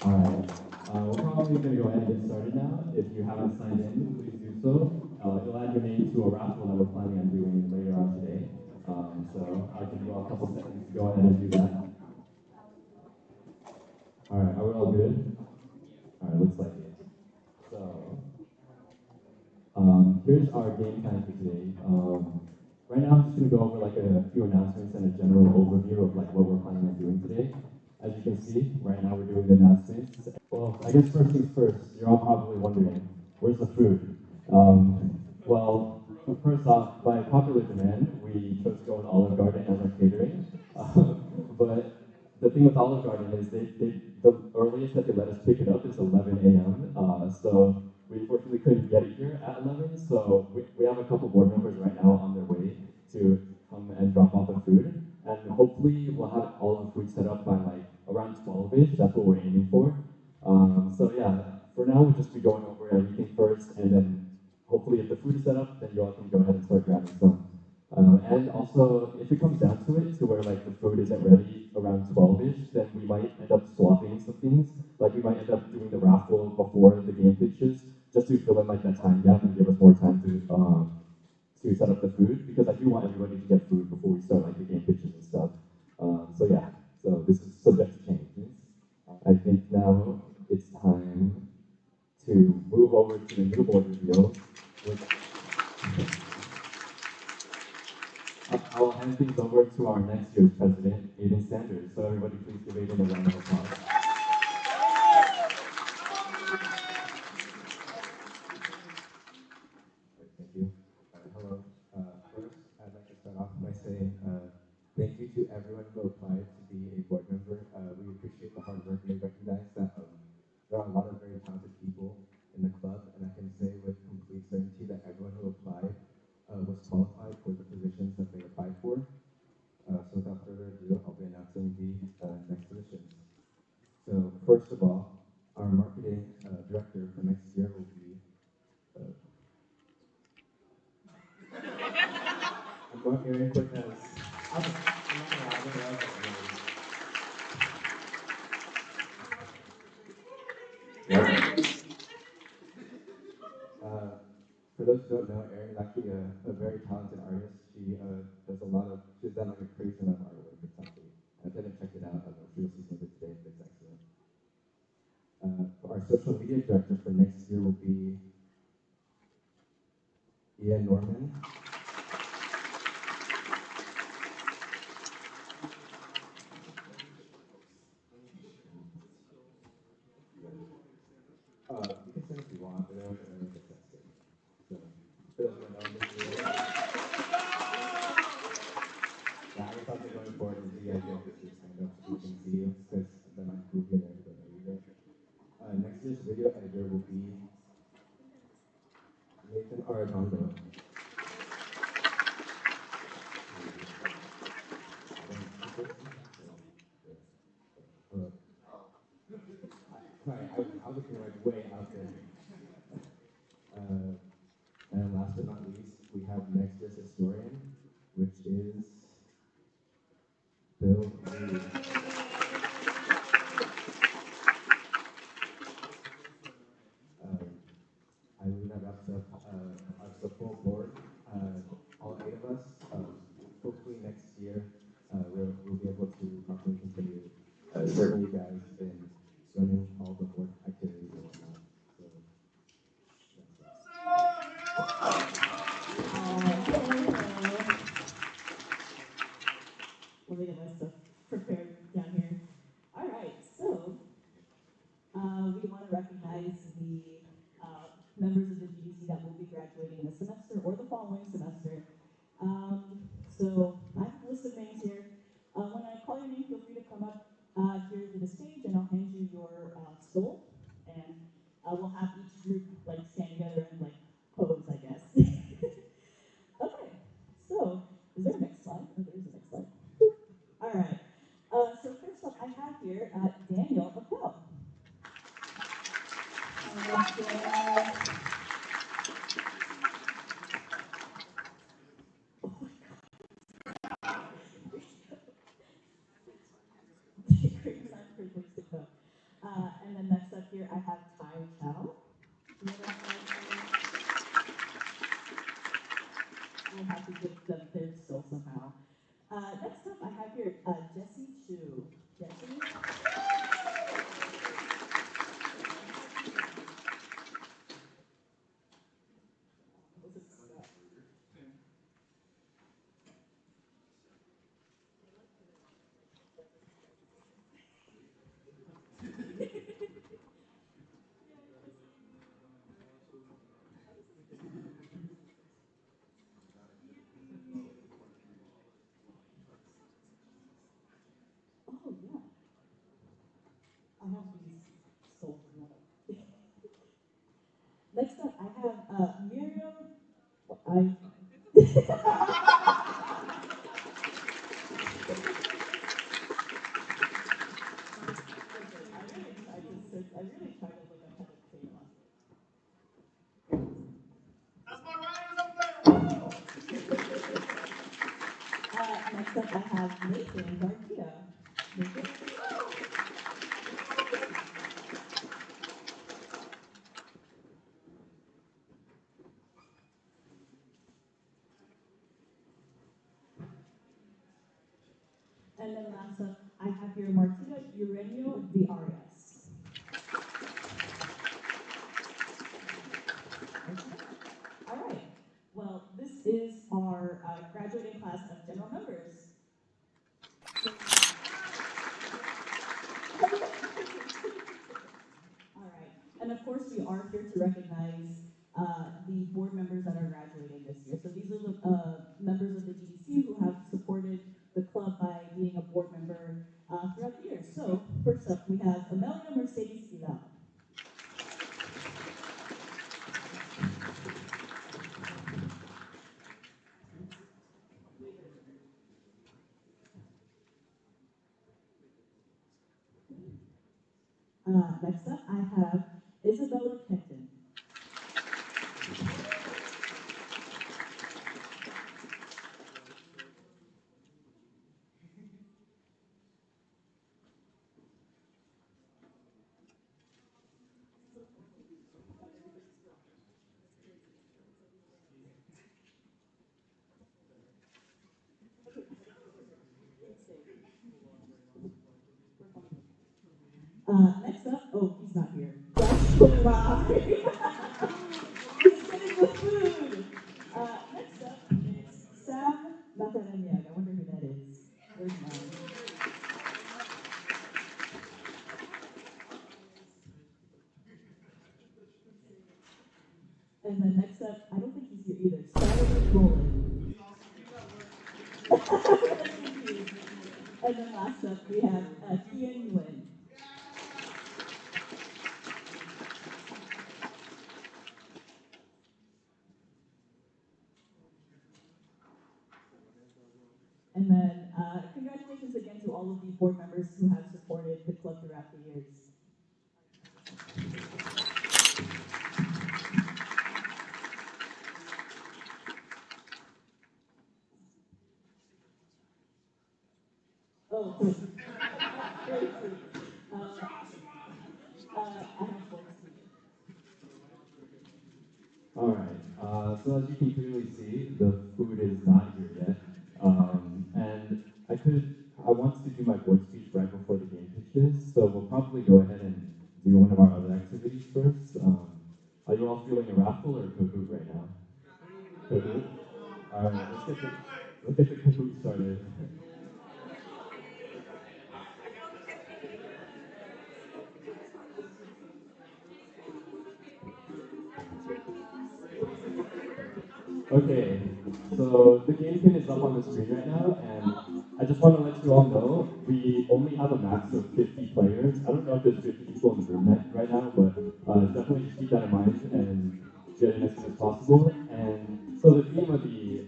Alright, we're probably going to go ahead and get started now. If you haven't signed in, please do so. You'll add your name to a raffle that we're planning on doing later on today. So I'll give you all a couple seconds to go ahead and do that. Alright, are we all good? Alright, looks like it. So, here's our game plan for today. Right now I'm just going to go over like a few announcements and a general overview of like what we're planning on doing today. As you can see, right now we're doing the announcements. Well, I guess first things first, you're all probably wondering, where's the food? Well, first off, by popular demand, we chose to go with Olive Garden as our catering. But the thing with Olive Garden is the earliest that they let us pick it up is 11 a.m. So we unfortunately couldn't get it here at 11. So we have a couple board members right now on their way to come and drop off the food. And hopefully we'll have all the food set up by like around 12-ish. That's what we're aiming for. So yeah, for now we'll just be going over everything first, and then hopefully if the food is set up, then you all can go ahead and start grabbing some. And also, if it comes down to it, to where like the food isn't ready around 12-ish, then we might end up swapping some things. Like we might end up doing the raffle before the game pitches, just to fill in like that time gap and give us more time to set up the food, because I do want everybody to get food before we start like the game pitches and stuff. So yeah, so this is subject to changes. I think now it's time to move over to the new board reveal, which I will hand things over to our next year's president, Heathen. So everybody please give Heathen a round of applause. Thank you. Hello. First, I'd like to start off by saying thank you to everyone who applied to be a board member. We appreciate the hard work, and we recognize that there are a lot of very talented people in the club, and I can say with complete certainty that everyone who applied was qualified for the positions that they applied for. So without further ado, I'll be announcing the next positions. So first of all, our marketing director for next year will be I'm not hearing quickness. For those who don't know, Erin is actually a very talented artist. She does she's done like a crazy amount of artwork. It's actually, I've been and checked it out. I'm sure you'll see some of it today. It's excellent. Our social media director for next year will be Ian Norman. You can send if you want, but I don't know if that's good. So, for those who don't know, this year, yeah, I thought they're going forward with the idea of this year's stand up so we can see you, because then I'm cool here and everybody knows you. Next year's video editor will be Nathan Arredondo. Sorry, I was looking like way out there. And last but not least, we have next year's historian, which is Bill Reed. I believe that wraps up the full board. All 8 of us. Hopefully next year we'll be able to properly continue serving you guys in running all the board activities and whatnot. So, Let me get my stuff prepared down here. All right, so we want to recognize the members of the GDC that will be graduating this semester or the following semester. So I have a list of names here. When I call your name, feel free to come up here to the stage, and I'll hand you your stole, and we'll have each group like stand together and like pose, I guess. Okay, so is there a next slide? Oh, there's a next slide. All right. So first up, I have here Daniel Appel. have to give them their still somehow. Next up, I have here Jessie Chu. Jessie? Oh, yeah. I have these sold now. Next up, I have Miriam. I. I really tried to look up how to say your last name. That's my writers up there! Next up, I have Nathan Garcia. Nathan? And then last up, I have here Martina Eugenio de Arias. All right. Well, this is our graduating class of general members. All right. And of course, we are here to recognize the board members that are graduating this year. So these are the members of the GDC who have supported the club by being a board member throughout the year. So first up, we have Amelia Mercedes Vidal. Next up, I have Isabella Kenton. Next up, oh, he's not here. Wow. He's getting the food. Next up is Sam Mataraniag. I wonder who that is. Where's mine? And then next up, I don't think he's here either. Saturday Roland. And then last up, we have Kian Nguyen. And then congratulations again to all of the board members who have supported the club throughout the years. Oh, good. Very sweet. I have folks to you. All right. So as you can clearly see, the food is not here yet. And I wanted to do my board speech right before the game pitches, so we'll probably go ahead and do one of our other activities first. Are you all feeling a raffle or a Kahoot right now? Kahoot? All right, let's get the Kahoot started. Okay, so the game pin is up on the screen right now, and I just want to let you all know we only have a max of 50 players. I don't know if there's 50 people in the room right now, but definitely just keep that in mind and get in as soon as possible. And so the theme of the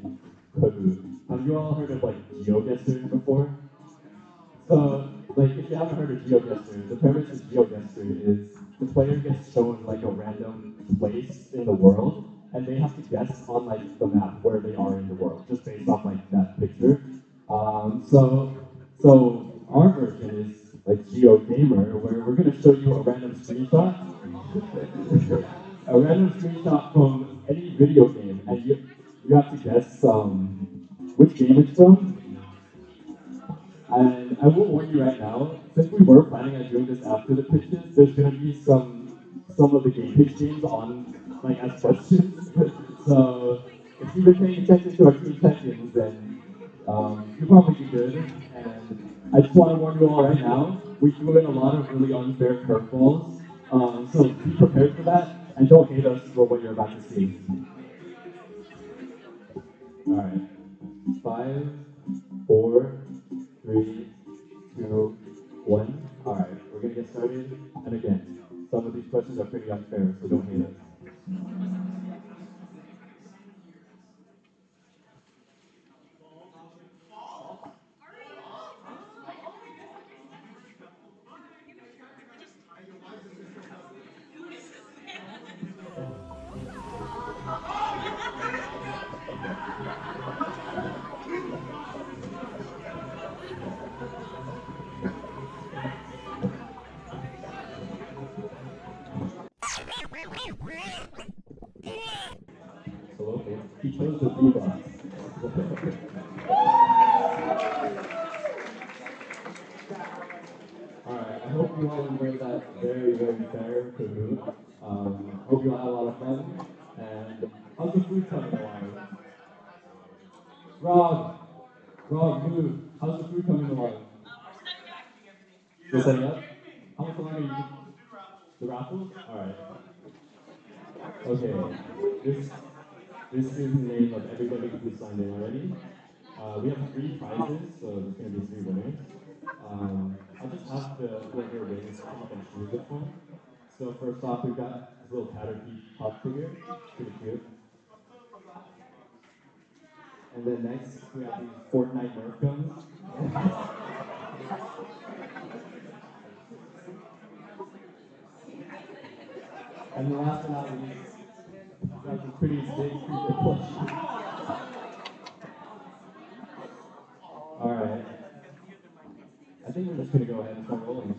Kahoot, have you all heard of like GeoGuessr before? So, like, if you haven't heard of GeoGuessr, the premise of GeoGuessr is the player gets shown like a random place in the world, and they have to guess on like the map where they are in the world, just based off like that picture. So our version is like GeoGamer, where we're gonna show you a random screenshot, a random screenshot from any video game, and you have to guess which game it's from. And I will warn you right now, since we were planning on doing this after the pitches, there's gonna be some of the game pitch games on like as questions. So if you've been paying attention to our team check-ins, then you'll probably be good. And I just want to warn you all right now, we threw in a lot of really unfair curveballs. So be prepared for that and don't hate us for what you're about to see. All right. 5, 4, 3, 2, 1. All right, we're gonna get started. And again, some of these questions are pretty unfair, so don't hate us. Hello, he chose the B box. All right, I hope you all enjoyed that very, very fair Kahoot. Hope you all had a lot of fun. And how's the food coming along? Rob, move. How's the food coming along? Still setting up? How much longer are you? The raffle? All right. Okay. This is the name of everybody who signed in already. We have 3 prizes, so there's going to be 3 winners. I'll just have the whoever wins come up and choose this one. So first off, we've got this little Caterpie pop figure, pretty cute. And then next, we have these Fortnite Nerf guns. And the last but not least, we have this pretty big creeper plush. All right. I think we're just going to go ahead and start rolling.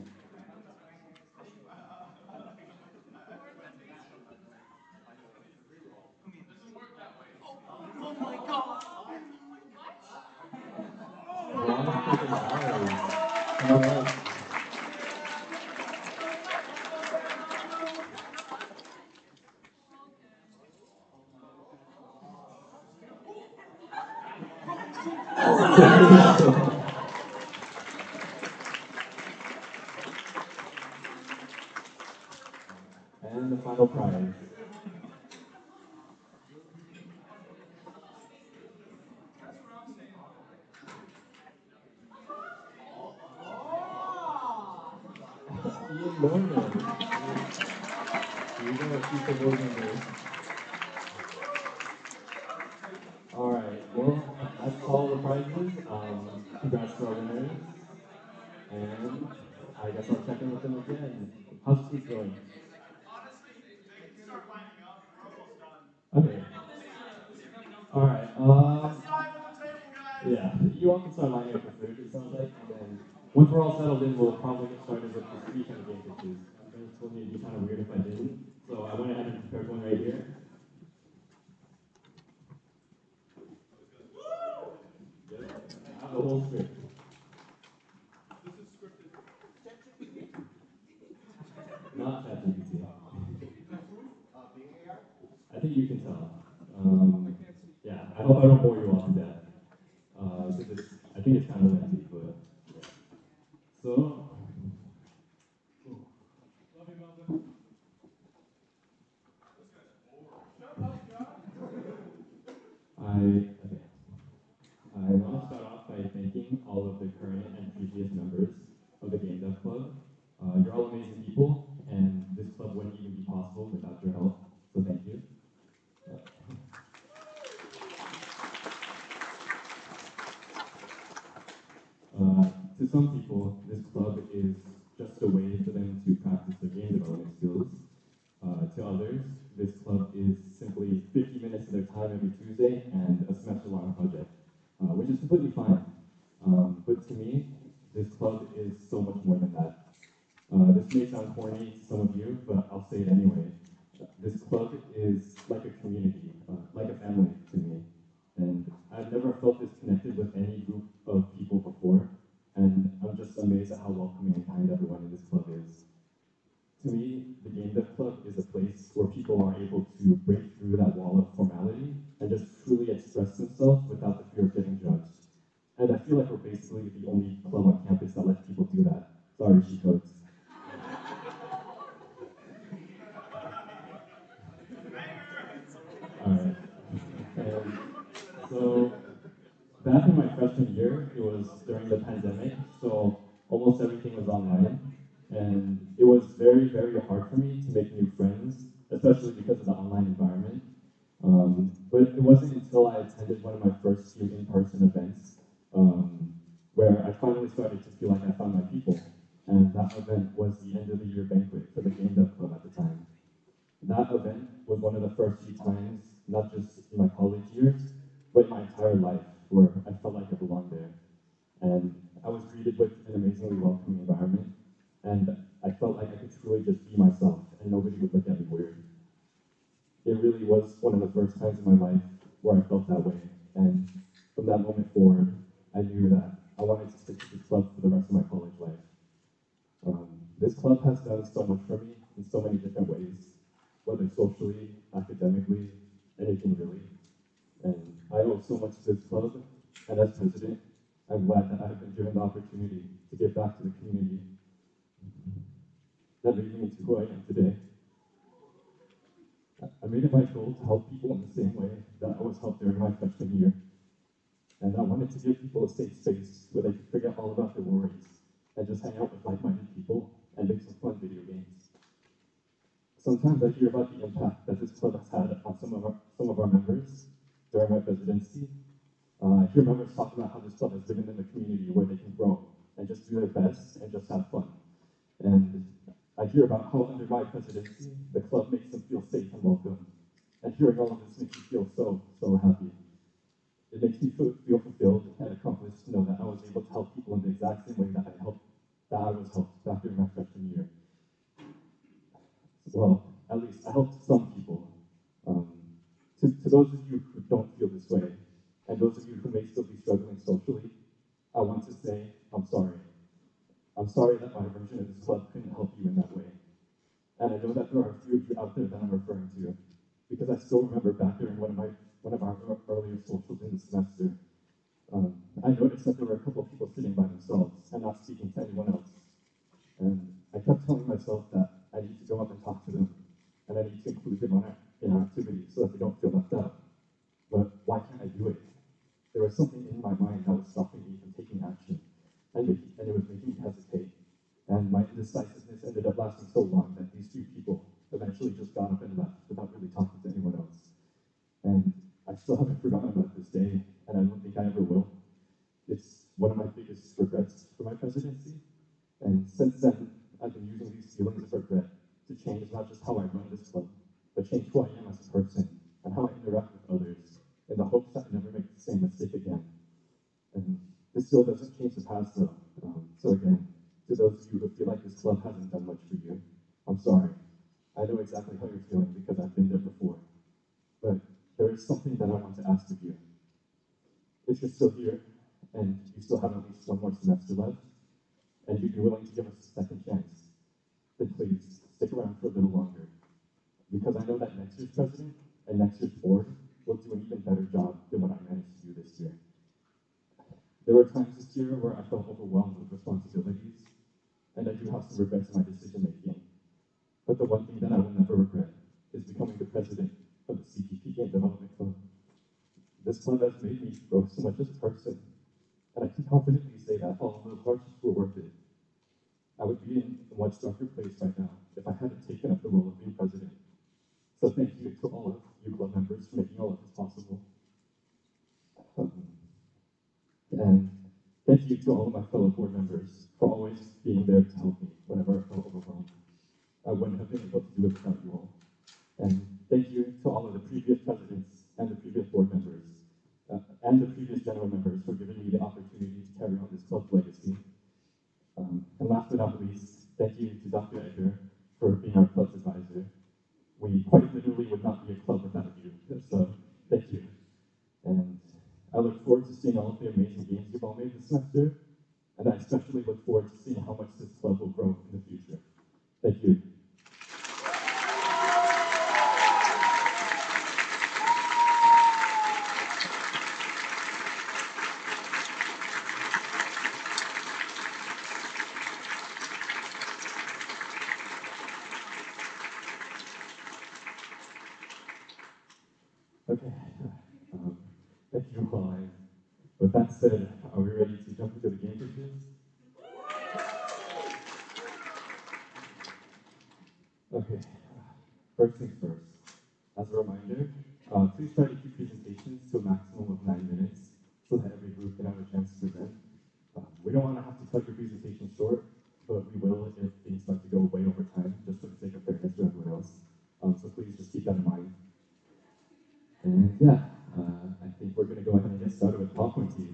All right. And the final prize. Ian Norman. Here you go, keep the board numbers. All right, well, that's all the prizes. Congrats to our winners. And I guess I'll check in with them again. How's the food going? Okay. All right. Yeah, you all can start lining up for food, it sounds like. And then once we're all settled in, we'll probably get started with the speech and the game pitches. You guys told me it'd be kind of weird if I didn't. So I went ahead and prepared one right here. Yep, I have the whole script. Not ChatGPT. I think you can tell. Yeah, I hope I don't bore you all to death. I think it's kind of lengthy, but so. Okay. I want to start off by thanking all of the current and previous members of the Game Dev Club. You're all amazing people, and this club wouldn't even be possible without your help, so thank you. To some people, this club is just a way for them to practice their game development skills. To others, this club is simply 50 minutes of their time every Tuesday and a semester-long project, which is completely fine. But to me, this club is so much more than that. This may sound corny to some of you, but I'll say it anyway. This club is like a community, like a family to me. never felt this connected with any group of people before, and I'm just amazed at how welcoming and kind everyone in this club is. To me, the Game Dev Club is a place where people are able to break through that wall of formality and just truly express themselves without the fear of getting judged. And I feel like we're basically the only club on campus that lets people do that. Sorry, she codes. Alright. And so back in my freshman year, it was during the pandemic, so almost everything was online. And it was very, very hard for me to make new friends, especially because of the online environment. But it wasn't until I attended one of my first few in-person events where I finally started to feel like I found my people. And that event was the end of the year banquet for the Game Dev Club at the time. That event was one of the first few times, not just in my college years, but in my entire life, where I felt like I belonged there. And I was greeted with an amazingly welcoming environment, and I felt like I could truly just be myself, and nobody would look at me weird. It really was one of the first times in my life where I felt that way, and from that moment forward, I knew that I wanted to stick to this club for the rest of my college life. This club has done so much for me in so many different ways, whether socially, academically, anything really. And I owe so much to this club, and as president, I'm glad that I've been given the opportunity to give back to the community that made me into who I am today. I made it my goal to help people in the same way that I was helped during my freshman year. And I wanted to give people a safe space where they could forget all about their worries and just hang out with like-minded people and make some fun video games. Sometimes I hear about the impact that this club has had on some of our members during my presidency. I hear members talk about how this club has given them a community where they can grow and just do their best and just have fun. And I hear about how under my presidency, the club makes them feel safe and welcome. And hearing all of this makes me feel so, so happy. It makes me feel fulfilled and accomplished to know that I was able to help people in the exact same way that I was helped back during my freshman year. Well, at least I helped some people. To those of you who don't feel this way, and those of you who may still be struggling socially, I want to say, I'm sorry. I'm sorry that my version of this club couldn't help you in that way. And I know that there are a few of you out there that I'm referring to, because I still remember back during one of our earlier socials in the semester, I noticed that there were a couple of people sitting by themselves and not speaking to anyone else. And I kept telling myself that I need to go up and talk to them, and I need to include them in our activities so that they don't feel left out. But why can't I do it? There was something in my mind that was stopping me from taking action, and it was making me hesitate. And my indecisiveness ended up lasting so long that these few people eventually just got up and left without really talking to anyone else. And I still haven't forgotten about this day, and I don't think I ever will. It's one of my biggest regrets for my presidency. And since then, I've been using these feelings of regret to change not just how I run this club, but change who I am as a person and how I interact with others, in the hopes that I never make the same mistake again. And this still doesn't change the past, though. So again, to those of you who feel like this club hasn't done much for you, I'm sorry. I know exactly how you're feeling because I've been there before. But there is something that I want to ask of you. If you're still here, and you still have at least one more semester left, and you'd be willing to give us a second chance, then please stick around for a little longer. Because I know that next year's president and next year's board will do an even better job than what I managed to do this year. There were times this year where I felt overwhelmed with responsibilities, and I do have some regrets in my decision making. But the one thing that I will never regret is becoming the president of the CPP Game Development Club. This club has made me grow so much as a person, and I can confidently say that all of those hardships were worth it. I would be in a much darker place right now if I hadn't taken up the role of being president. So thank you to all of you club members for making all of this possible. And thank you to all of my fellow board members for always being there to help me whenever I felt overwhelmed. I wouldn't have been able to do it without you all. And thank you to all of the previous presidents and the previous board members and the previous general members for giving me the opportunity to carry on this club's legacy. And last but not least, thank you to Dr. Edgar for being our club's advisor. We quite literally would not be a club without you, so thank you. And I look forward seeing all of the amazing games you've all made this semester, and I especially look forward to seeing how much this club will grow in the future. Thank you. Okay, thank you all. With that said, are we ready to jump into the game pitches? Okay, first things first. As a reminder, please try to keep presentations to a maximum of 9 minutes so that every group can have a chance to present. We don't want to have to cut your presentation short, but we will if things start to go way over time, just for the sake of fairness to everyone else. So please just keep that in mind. And yeah, I think we're going to go ahead and get started with popcorn tea.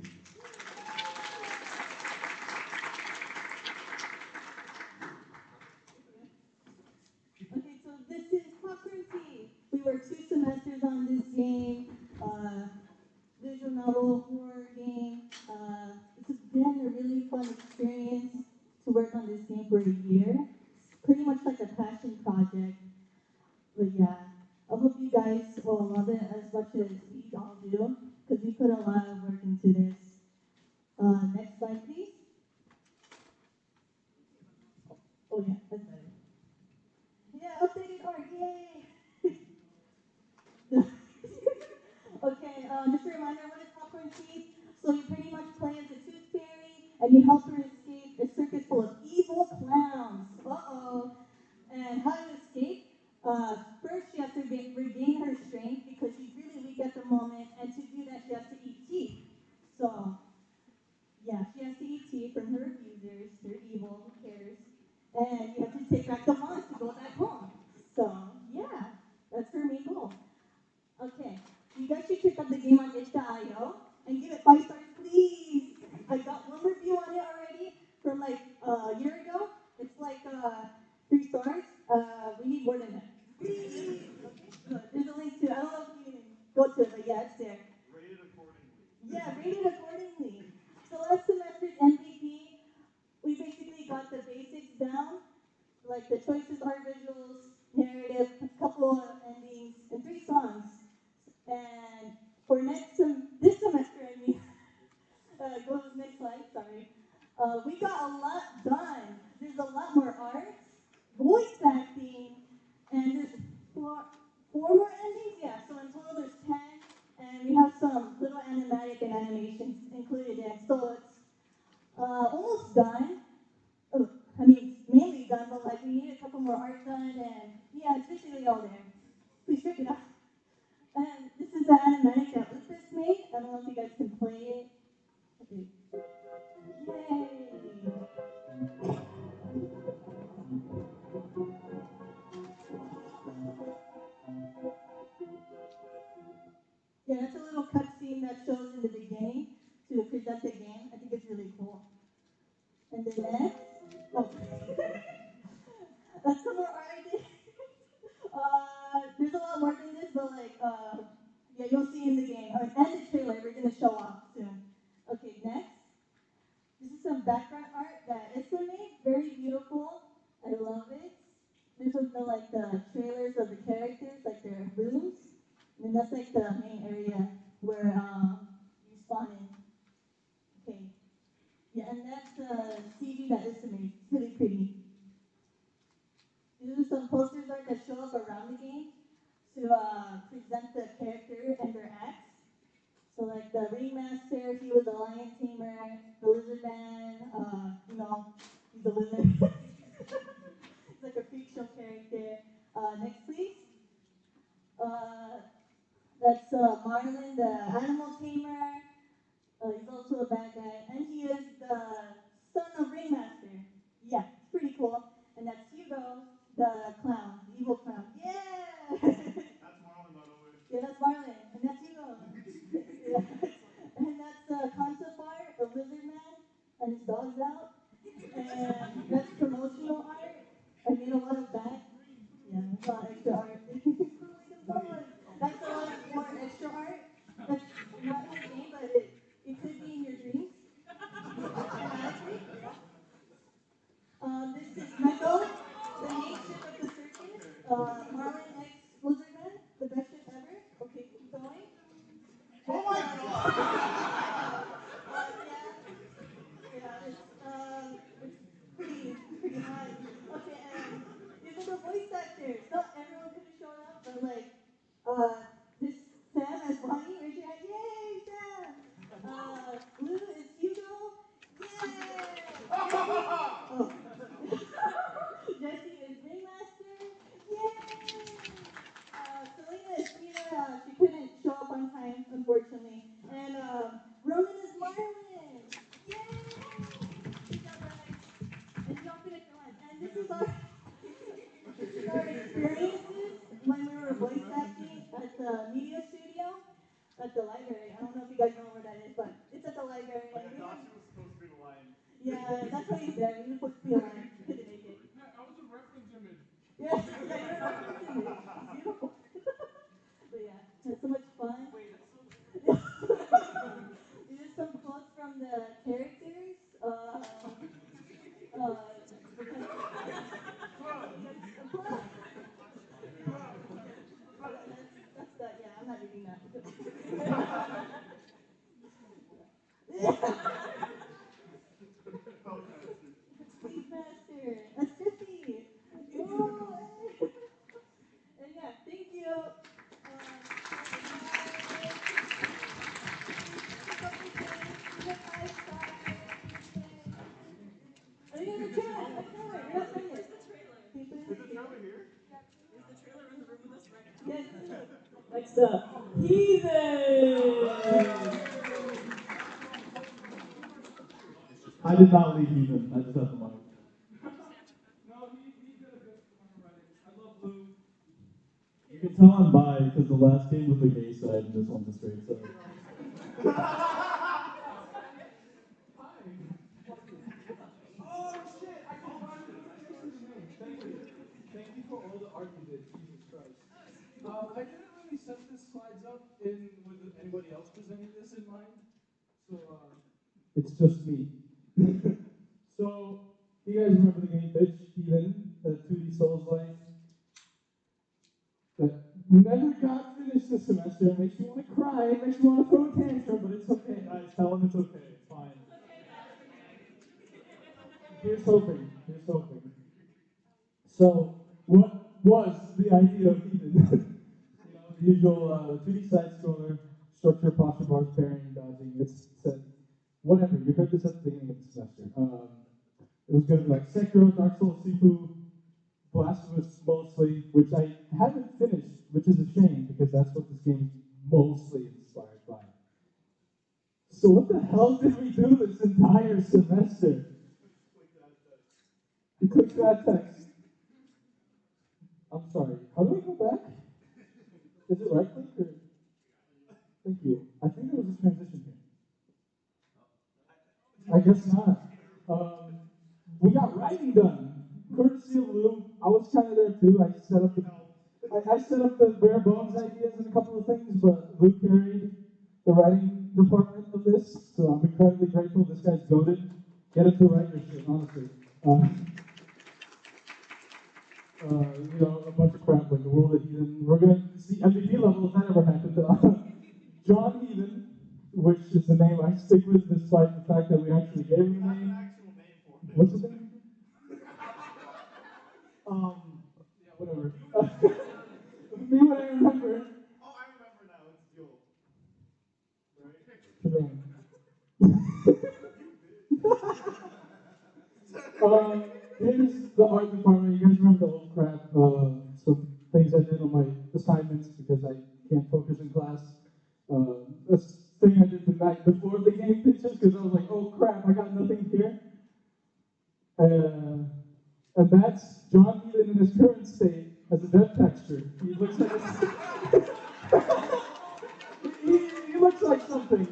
Okay, so this is Popcorn Tea. We worked 2 semesters on this game, visual novel horror game. It's been a really fun experience to work on this game for a year. It's pretty much like a passion project. But yeah, I hope you guys will love it as much as we all do, because we put a lot of work into this. Next slide, please. Oh yeah, that's better. Yeah, updated art, yay! Okay, just a reminder, what is popcorn tea? So you pretty much play as a tooth fairy, and you help her escape a circus full of evil clowns. Uh-oh. And how to escape? First, she has to regain her strength because she's really weak at the moment, and to do that, she has to eat teeth. So, yeah, she has to eat teeth from her abusers. They're evil, who cares? And you have to take back the wand to go back home. So, yeah, that's her main goal. Okay, you guys should check out the game on itch.io and give it 5 stars, please. I got 1 review on it already from like a year ago. It's like 3 stars. We need more than that. Please. Okay, good. There's a link to it. I don't know if you can go to it, but yeah, it's there. Rated accordingly. Yeah, rated accordingly. So last semester's MVP, we basically got the basics down, like the choices, art visuals, narrative, a couple of endings, and 3 songs. And for this semester, go to the next slide, sorry. We got a lot done. There's a lot more art, voice acting, and there's 4 more endings, yeah. So in total there's 10, and we have some little animatic and animations included in. So it's almost done. Oh, I mean, it's mainly done, but like we need a couple more art done, and yeah, it's basically all there. Please check it out. And this is the animatic that Lucas made. I don't know if you guys can play it. Okay. Yay! Yeah, that's a little cutscene that shows in the beginning to present the game. I think it's really cool. And then next, oh, that's some more art I did. There's a lot more than this, but like, yeah, you'll see in the game. And the trailer we're gonna show off soon. Okay, next. This is some background art that Issa made. Very beautiful. I love it. There's like the trailers of the characters, like their rooms. And that's like the main area where you spawn in. Okay. Yeah, and that's the CG that Issa made. It's really pretty. These are some posters art that show up around the game to present the character and their acts. So like the Ringmaster, he was a lion tamer. The Lizard Man, he's a lizard. He's like a freak show character. Next, please. That's Marlin, the animal tamer. He's also a bad guy, and he is the son of Ringmaster. Yeah, it's pretty cool. And that's Hugo, the clown, the evil clown. Yeah! That's Marlon, by the way. Yeah, that's Marlin, and that's Hugo. Yeah. And that's concept art, a lizard man, and his dog's out. And that's promotional art. I made a lot of that. Yeah, it's a lot of extra art. That's a lot more extra art. That's not in the game, but it could not reading that. Sleep Master. That's 50. Ooh. And yeah, thank you. Are you gonna try? You're not done yet. Is the trailer here? Is the trailer in the room with us right now? Yes. Next up, Heathen. I did not leave Heathen. I just have the mic. No, he did a good one already. I love Blue. You can tell I'm bi because the last game was the gay side and this one's the straight side. Oh shit! I can find it. Thank you. Thank you for all the art you did. Jesus Christ. I didn't really set the slides up with anybody else presenting this in mind, so it's just me. So, you guys remember the game pitch, Heathen, the 2D Souls-like? That never got finished this semester. It makes you want to cry, it makes you want to throw a tantrum, but it's okay. Guys, tell him it's okay. It's fine. Here's hoping. Here's hoping. So, what was the idea of Heathen? The usual 2D side scroller, structure, posture bars, pairing, dodging. It's set. Whatever. You heard this at the beginning of the semester. It was going to be like Sekiro, Dark Souls, Sifu, Blasphemous mostly, which I haven't finished, which is a shame because that's what this game is mostly inspired by. So what the hell did we do this entire semester? You click that text. I'm sorry. How do I go back? Is it right click or? Thank you. I think there was a transition here. I guess not. We got writing done. Courtesy of Lou. I was kind of there too. I set up the bare bones ideas and a couple of things, but Lou carried the writing department of this, so I'm incredibly grateful. This guy's goated. Get him to write your shit, honestly. A bunch of crap like the world of Heathen. We're gonna see MVP level if that ever happened. John Heathen, which is the name I stick with despite the fact that we actually gave him the name. Actual name for him. What's his name? Yeah, whatever. Me what I remember. Oh, I remember now. It's Joel. Right? Here's the art department. You guys remember the old crap? Some things I did on my assignments because I can't focus in class. This thing I did the night before the game pitches because I was like, oh crap, I got nothing here. And that's John Heathen in his current state as a dev texture. He looks like he looks like something.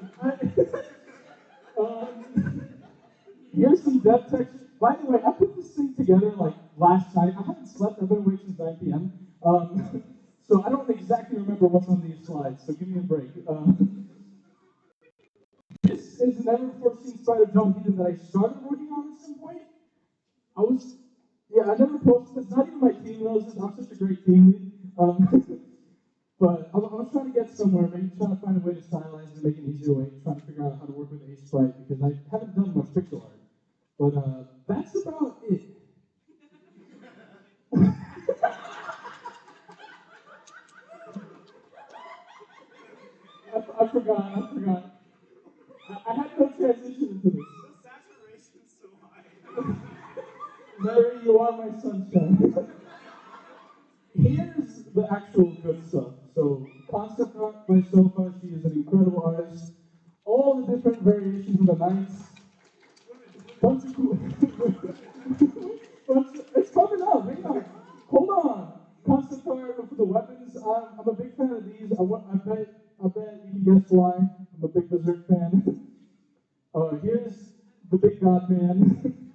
Here's some dev texture. By the way, I put this thing together like last night. I haven't slept. I've been awake since 9 p.m. So I don't exactly remember what's on these slides. So give me a break. This is an ever-before-seen sprite of John Heathen that I started working on at some point. I never posted this. Not even my team knows this. I'm such a great team lead. But I was trying to get somewhere, maybe trying to find a way to stylize it and make it easier way, trying to figure out how to work with a sprite because I haven't done much pixel art. But that's about it. I forgot. I had no transition into this. The saturation's so high. Larry, you are my sunshine. Here's the actual good stuff. So, concept art by Sofa. She is an incredible artist. All the different variations of the knights. Bunch of cool. It's coming up. Hang on. Hold on. Concept art for the weapons. I'm a big fan of these. I bet you can guess why. I'm a big Berserk fan. Here's the big God man.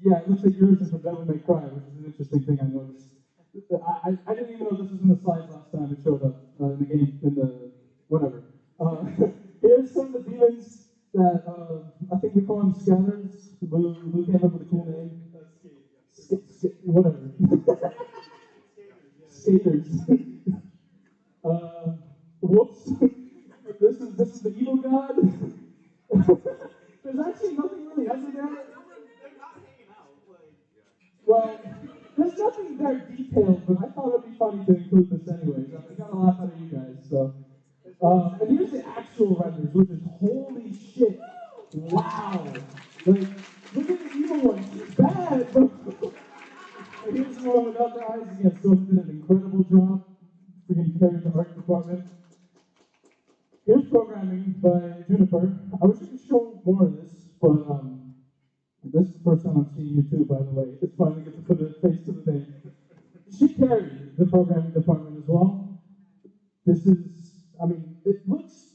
Yeah, it looks like yours is from Devil May Cry, which is an interesting thing I noticed. I didn't even know this was in the slides last time it showed up in the game, whatever. Here's some of the demons that I think we call them scanners. Lou came up with a cool name. Whatever. Skaters. got a laugh out of you guys. So, and here's the actual renders, which is holy shit. Wow. Like, look at the evil one. He's bad, but and here's the one without the eyes again. So did an incredible job. Freaking carried the art department. Here's programming by Juniper. I wish I could show more of this, but this is the first time I'm seeing you too, by the way. It's finally get to put a face to the name. She carried the programming department as well. This is, I mean, it looks,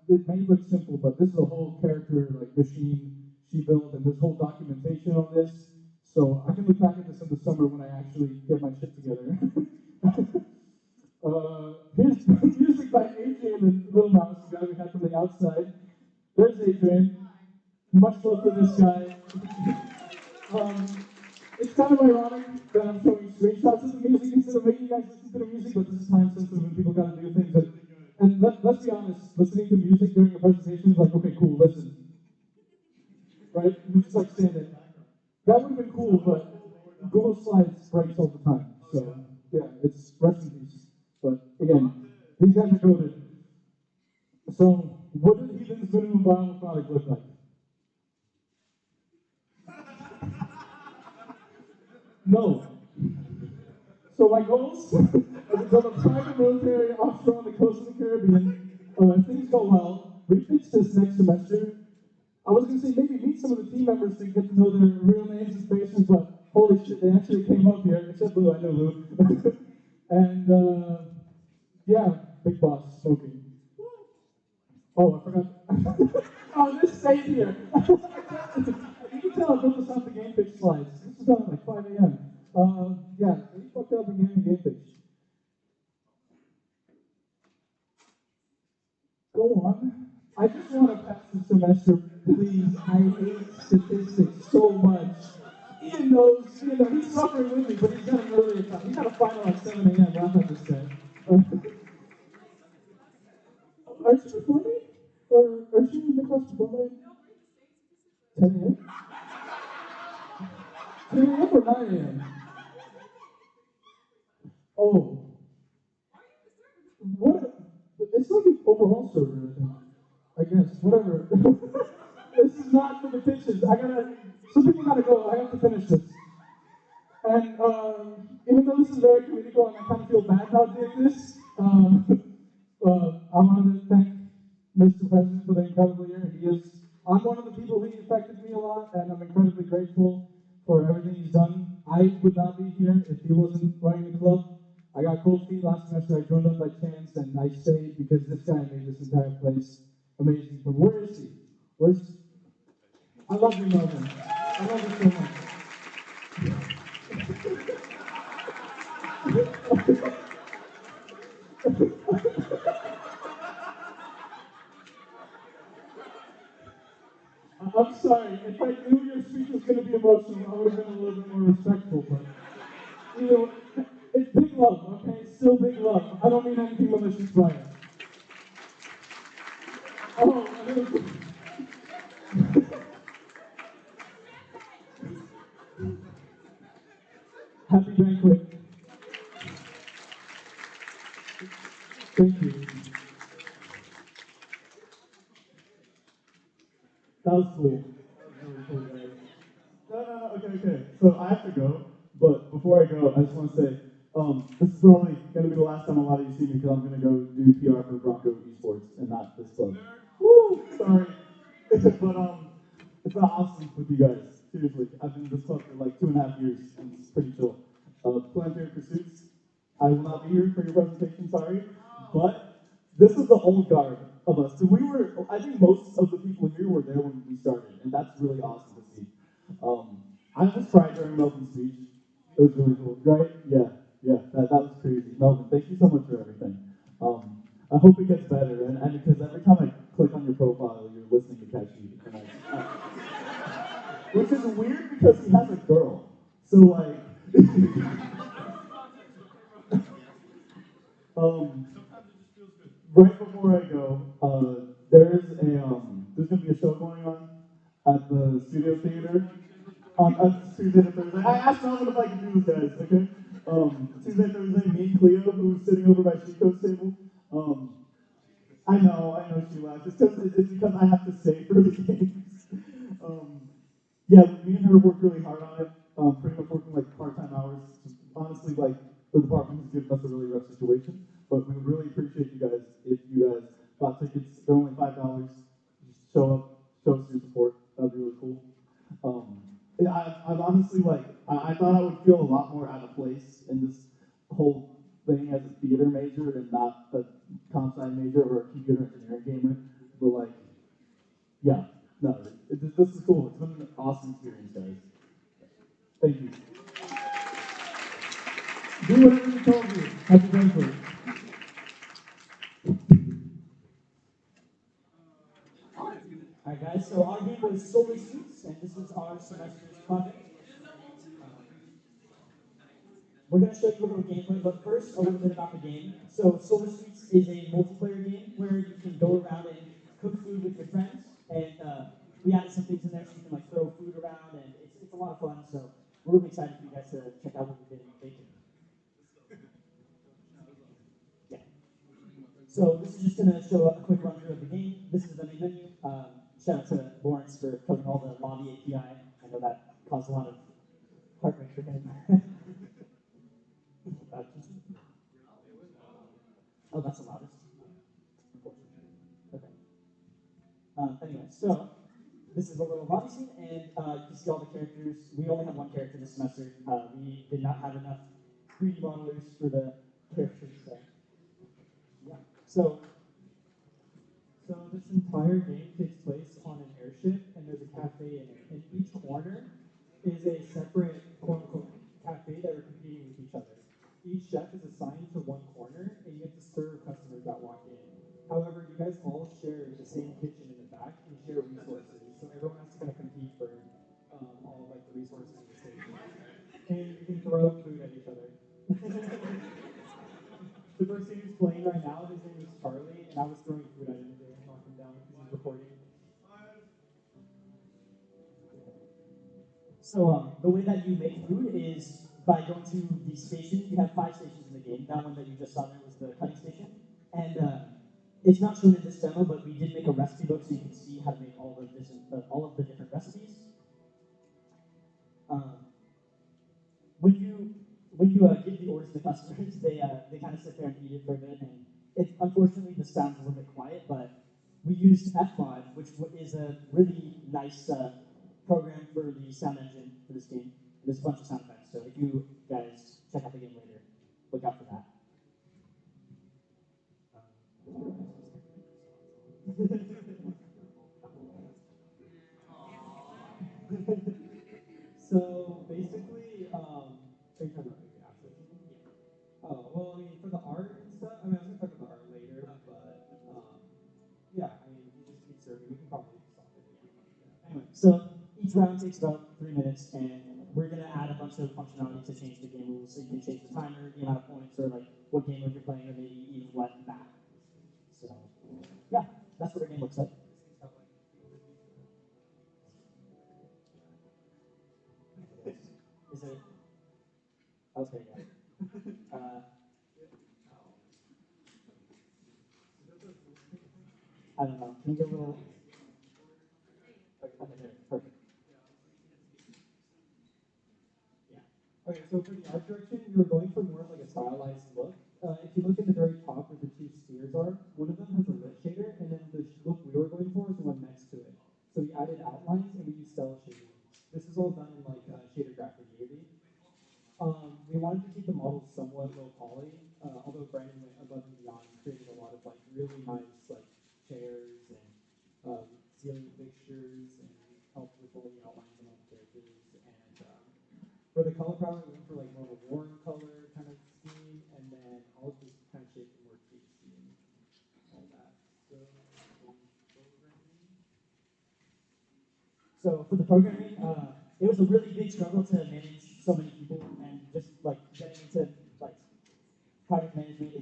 it may look simple, but this is a whole character, like, machine she built, and there's whole documentation on this. So I can look back at this in the summer when I actually get my shit together. Here's music by Adrian and Little Mouse, the guy we had from the outside. There's Adrian. Much love for this guy. It's kind of ironic that I'm showing screenshots of the music instead of making you guys listen to the music, but this is time sensitive and people gotta do things. And let's be honest, listening to music during a presentation is like, okay, cool, listen. Right? You just like stand it. That would have been cool, but Google Slides breaks all the time. So, yeah, it's rest in peace. But again, these guys are coded. So, what did Heathen's minimum viable product look like? No. So my goals are to build a private military offshore on the coast of the Caribbean. If things go well, refix this next semester. I was going to say maybe meet some of the team members to get to know their real names and faces, but holy shit, they actually came up here, except Lou, I know Lou. And yeah, big boss, smoking. Oh, I forgot. Oh, this stayed here. You can tell I built this off the game pitch slides. This was done at like 5 a.m. Yeah, we fucked up the game pitch. Go on. I just want to pass the semester, please. I hate statistics so much. Ian knows, he's suffering with me, but he's got an earlier time. He's got a final at 7 a.m. Raffle just said. Aren't you before me? Or aren't you in the class before me? 10 a.m.? 10 a.m. or 9 a.m.? Oh. What? It's like an overall server, I guess. Whatever. This is not for the pitches. Some people gotta go. I have to finish this. And even though this is very comedical and I kind of feel bad about doing this, I wanted to thank Mr. President for the incredible year. I'm one of the people who affected me a lot, and I'm incredibly grateful for everything he's done. I would not be here if he wasn't running the club. I got cold feet last semester. I joined up by chance, and I stayed because this guy made this entire place amazing. But where is he? I love you, Melvin. I love you so much. I'm sorry. If I knew your speech was going to be emotional, I would have been a little bit more respectful. But it's big love, okay? It's still big love. I don't mean anything malicious by it. Oh, happy Banquet. Thank you. That was cool. That was really cool, guys. No, okay. So I have to go, but before I go, I just want to say, this is probably going to be the last time a lot of you see me because I'm going to go do PR for Bronco Esports and not this club. Woo! Sorry. But it's been awesome with you guys. Seriously, I've been in this club for like 2.5 years, and it's pretty chill. Planetary Pursuits. I will not be here for your presentation, sorry, but this is the old guard of us. So I think most of the people here were there when we started, and that's really awesome to see. I almost cried during Melvin's speech. It was really cool, right? Yeah, that was crazy. Melvin, thank you so much for everything. I hope it gets better, and because every time I click on your profile, you're listening to Catchy, which is weird because he has a girl. So like, right before I go, there's gonna be a show going on at the Studio Theater on Tuesday to Thursday. I asked Melvin if I could do this, guys, okay? Tuesday, Thursday, me and Cleo, who was sitting over by Chico's table. I know she laughed. It's because I have to stay for the games. Yeah, me and her worked really hard on it. Pretty much working like part-time hours. Just honestly, like the department has given us a really rough situation, but we would really appreciate you guys if you guys bought tickets. They're only $5. Just show up, show us your support. That'd be really cool. I've honestly like I thought I would feel a lot more out of place in this whole thing as a theater major and not a comp sci major or a computer engineering gamer. But like, yeah, no, this is cool. It's been an awesome experience, guys. Thank you. Do whatever we told you. Happy Banquet. Alright guys, so our game was Solar Suits, and this is our semester's project. We're going to show you a little gameplay, but first, a little bit about the game. So Solar Suits is a multiplayer game where you can go around and cook food with your friends, and we added some things in there so you can like throw food around, and it's a lot of fun, so we're really excited for you guys to check out what we've been making. Yeah. So this is just going to show a quick run through of the game. This is the main menu. Shout out to Lawrence for coding all the lobby API. I know that caused a lot of heartbreak for him. Oh, that's the loudest. Okay. Anyway, so this is a little lobby scene, and you can see all the characters. We only have one character this semester. We did not have enough 3D modelers for the characters. So, yeah. So this entire game takes place on an airship, and there's a cafe in it. And each corner is a separate quote-unquote cafe that are competing with each other. Each chef is assigned to one corner, and you have to serve customers that walk in. However, you guys all share the same kitchen in the back and share resources, so everyone has to kind of compete for all like the resources in the station. And you can throw food at each other. The person who's playing right now, his name is Charlie, and I was throwing food at him today and knocking him down because he's recording. So the way that you make food is by going to the station. You have 5 stations in the game. That one that you just saw there was the cutting station. And it's not shown in this demo, but we did make a recipe book so you can see how to make all of the different recipes. When you give the orders to the customers, they kind of sit there and eat it for a bit. And unfortunately, the sound's a little bit quiet, but we used Fmod, which is a really nice program for the sound engine for this game. There's a bunch of sound effects, so if you guys check out the game later, look out for that. So basically, are you talking about the assets? Oh, well, I mean, for the art and stuff, I mean, I was going to talk about the art later, but yeah, I mean, you just keep serving, we can probably stop it. Anyway, so each round takes about 3 minutes, and we're going to add a bunch of functionality to change the game rules. So you can change the timer, the amount of points, or like what game mode you're playing, or maybe even what map. So, yeah, that's what our game looks like. Is it? Okay, yeah. I don't know. Can you get a little? Okay, there. Perfect. Okay, so for the art direction, you're going for more of like a stylized look. If you look at the very top where the 2 spheres are, one of them has a lit shader, and then the look we were going for is the one next to it. So we added outlines and we used cell shading. This is all done in like shader graph and Diode. We wanted to keep the models somewhat low poly, although Brandon went above and beyond and created a lot of like really nice like chairs and ceiling fixtures and helped with all the outlines and all the characters. And for the color palette, we went for like more of a warm color kind of scheme, and then I'll just kind of shape the more tasty and all that. So for the programming, it was a really big struggle to manage so many people, and just like getting into like project management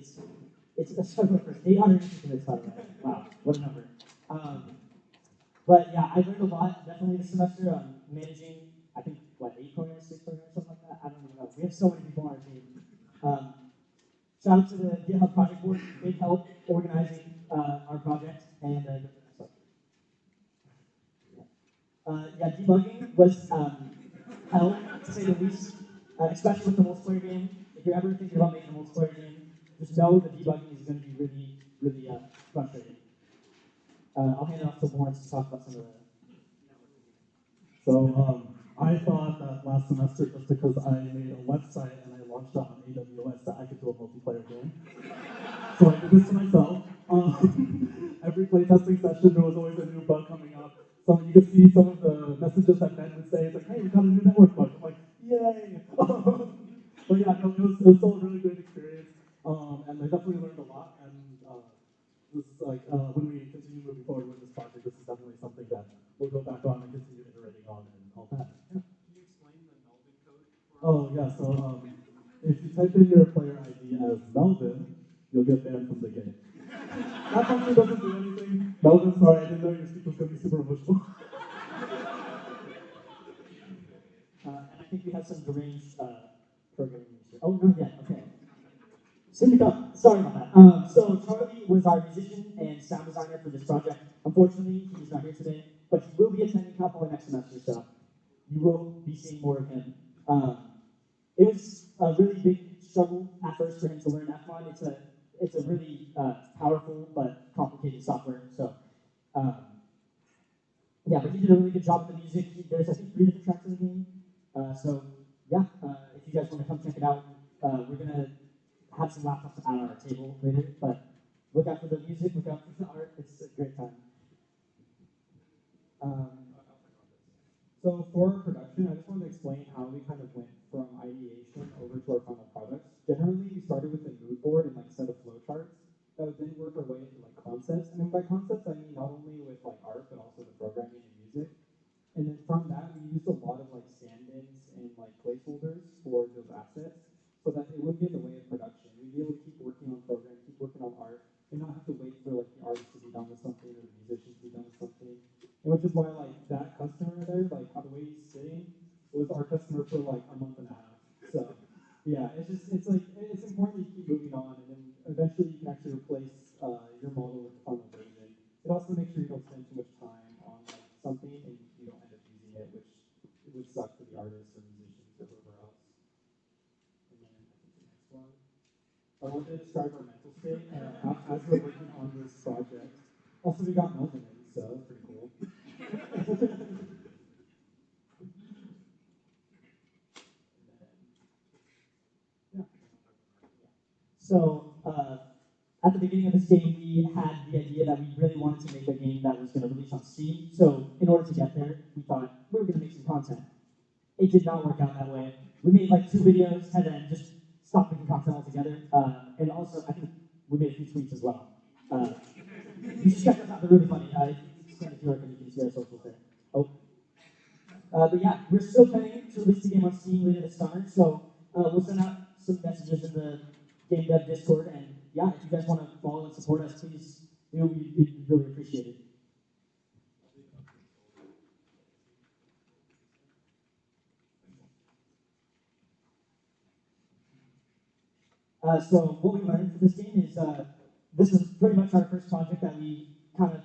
it's a struggle for 800 instruments, by the way. Wow, what a number. But yeah, I learned a lot definitely this semester on managing. I think what 8 programmers, 6 programmers, something like that. I don't even know. We have so many people on our team. Shout out to the GitHub project board, big help organizing our project and yeah, debugging was hell, to say the least, especially with the multiplayer game. If you're ever thinking about making a multiplayer game, just know the debugging is going to be really, really frustrating. I'll hand it off to Lawrence to talk about some of the. So I thought that last semester, just because I made a website and I launched it on AWS, that I could do a multiplayer game. So I did this to myself. Every playtesting session, there was always a new bug coming up. So you could see some of the messages that Ben would say. It's like, hey, we got a new network bug. I'm like, yay! But yeah, no, it was still a really great experience. And I definitely learned a lot. And this is like, when we continue moving forward with this project, this is definitely something that we'll go back on and continue iterating on and all that. Yeah. Can you explain the Melvin code? Oh, yeah, so if you type in your player ID as Melvin, you'll get banned from the game. That function doesn't do anything. Melvin, sorry, I didn't know your speech was going to be super emotional. And I think we have some deranged programming here. Oh, not yet, okay. Soon to come. Sorry about that. So Charlie was our musician and sound designer for this project. Unfortunately, he's not here today, but he will be attending Kappa next semester, so you will be seeing more of him. It was a really big struggle at first for him to learn Fmod. It's a really powerful but complicated software. So yeah, but he did a really good job with the music. There's I think 3 different tracks in the game. So yeah, if you guys want to come check it out, we're gonna have some laptops at our table later. But look out for the music, look out for the art. It's a great time. So for production, I just wanted to explain how we kind of went from ideation over to our final products. Generally, we started with a mood board and like a set of flowcharts that would then work our way into like concepts. And then by concepts, I mean not only with like art, but also the programming and music. And then from that, we used a lot of like stand-ins and like placeholders for those assets so that it wouldn't get in the way of production. We'd be able to keep working on programming, keep working on art, and not have to wait for like the artist to be done with something or the musicians to be done with something. And which is why like that customer there, like how the way he's sitting, was our customer for like a month and a half. So yeah, it's like it's important to keep moving on, and then eventually you can actually replace your model with the final version. It also makes sure you don't spend too much time on like something and you don't end up using it, which would suck for the artist or musicians or whoever else. And then I think the next one. I wanted to describe our mental state as we're working on this project. Also, we got Melvin in, so that's pretty cool. Yeah. So at the beginning of this game, we had the idea that we really wanted to make a game that was going to release on Steam. So in order to get there, we thought we were going to make some content. It did not work out that way. We made like 2 videos and then just stopped making content altogether. And also, I think we made a few tweets as well. You should check those out. They're really funny. Send a few and you can see our socials there. Oh. But yeah, we're still planning to release the game on Steam later this summer. So we'll send out some messages in the Game Dev Discord. And yeah, if you guys want to follow and support us, please do. We'd really appreciate it. So what we learned from this game is this is pretty much our first project that we kind of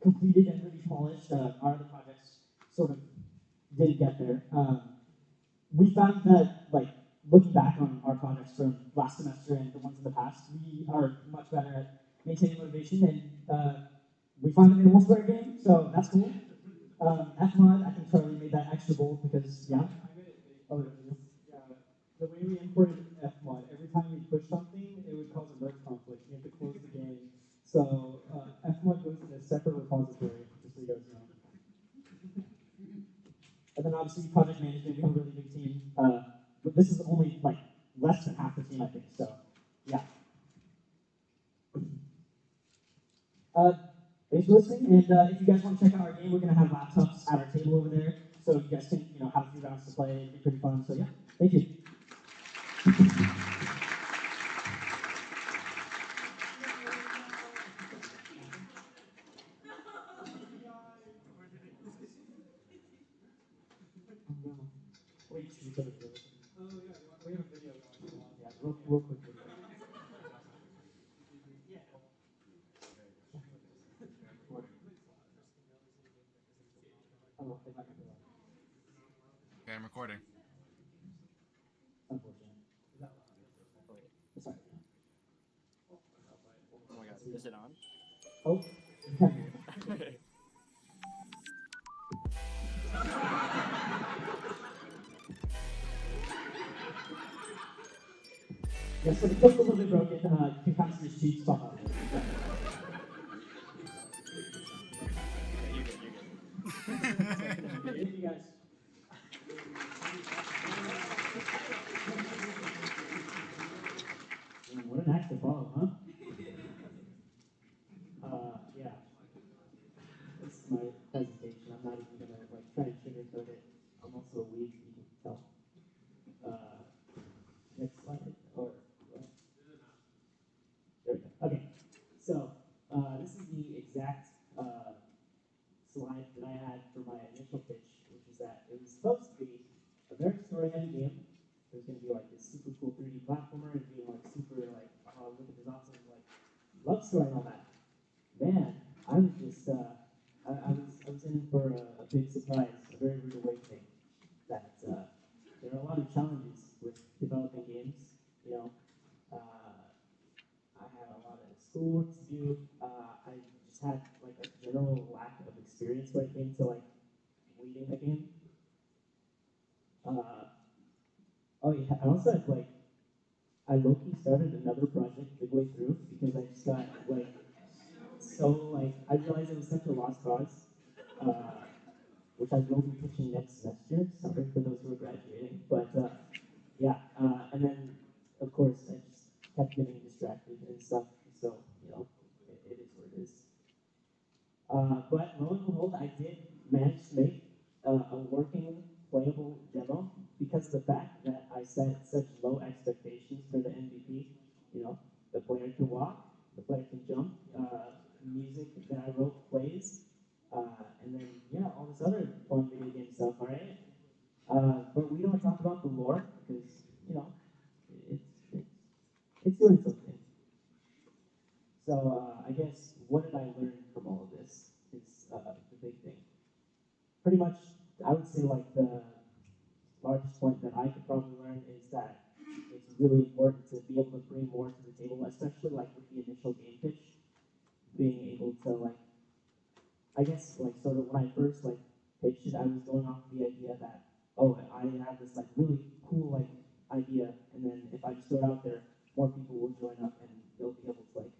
completed and really polished. Our other projects sort of didn't get there. We found that, like, looking back on our projects from last semester and the ones in the past, we are much better at maintaining motivation, and we finally made a multiplayer game, so that's cool. Fmod, I think Charlie made that extra bold because, yeah. Oh, yeah. The way we imported Fmod, every time we push something, it would cause a merge conflict. You have to close the game. So Fmod goes in a separate repository, just so you guys know. And then obviously project management, we have a really big team. But this is only like less than half the team, I think. So yeah. Thanks for listening. And if you guys want to check out our game, we're gonna have laptops at our table over there, so you guys can have a few rounds to play. It'll be pretty fun. So yeah, thank you. Wait, should we take a video? Oh yeah, we have a video going. Yeah, real real quick video. Oh, if I can do that. Okay, I'm recording. Unfortunate. Sorry. Oh my god, is it on? Oh. Yeah, so the clip's a little bit broken. Capacitors cheats pop out. You're good. Thank you guys. What an act to follow, huh? Yeah. This is my presentation. I'm not even gonna try and sugarcoat it. I'm also a weeb, you can tell. Next slide. Or what? There we go. Okay. So this is the exact slide that I had for my initial pitch, which is that it was supposed to be a very story-heavy game. It was going to be like this super cool 3D platformer and being super oh, look at this awesome love story and all that. Man, I was just I was in for a big surprise, a very rude awakening. That there are a lot of challenges with developing games. You know, I had a lot of schoolwork to do. I just had a general lack of experience when it came to leading a game. Oh yeah, I also had I low-key started another project midway through because I just got I realized it was such a lost cause, which I will be pitching next semester. Sorry for those who are graduating, but yeah, and then of course I just kept getting distracted and stuff. So it is what it is. But lo and behold, I did manage to make a working, playable demo because of the fact that I set such low expectations for the MVP. The player can walk, the player can jump, music that I wrote plays, and then, yeah, all this other fun video game stuff, all right? But we don't talk about the lore because, it's, it's, it's doing something. So I guess what did I learn from all of this is the big thing. Pretty much, I would say the largest point that I could probably learn is that it's really important to be able to bring more to the table, especially with the initial game pitch. Being able to I guess sort of when I first pitched it, I was going off the idea that I have this really cool idea, and then if I just throw it out there, more people will join up and they'll be able to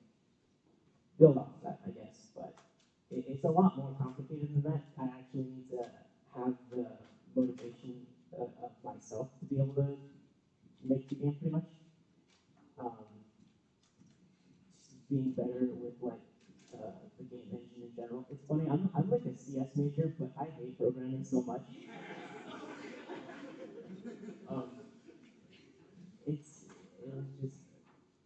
build off of that, I guess. But it's a lot more complicated than that. I actually need to have the motivation of myself to be able to make the game pretty much. Just being better with the game engine in general. It's funny, I'm a CS major, but I hate programming so much. It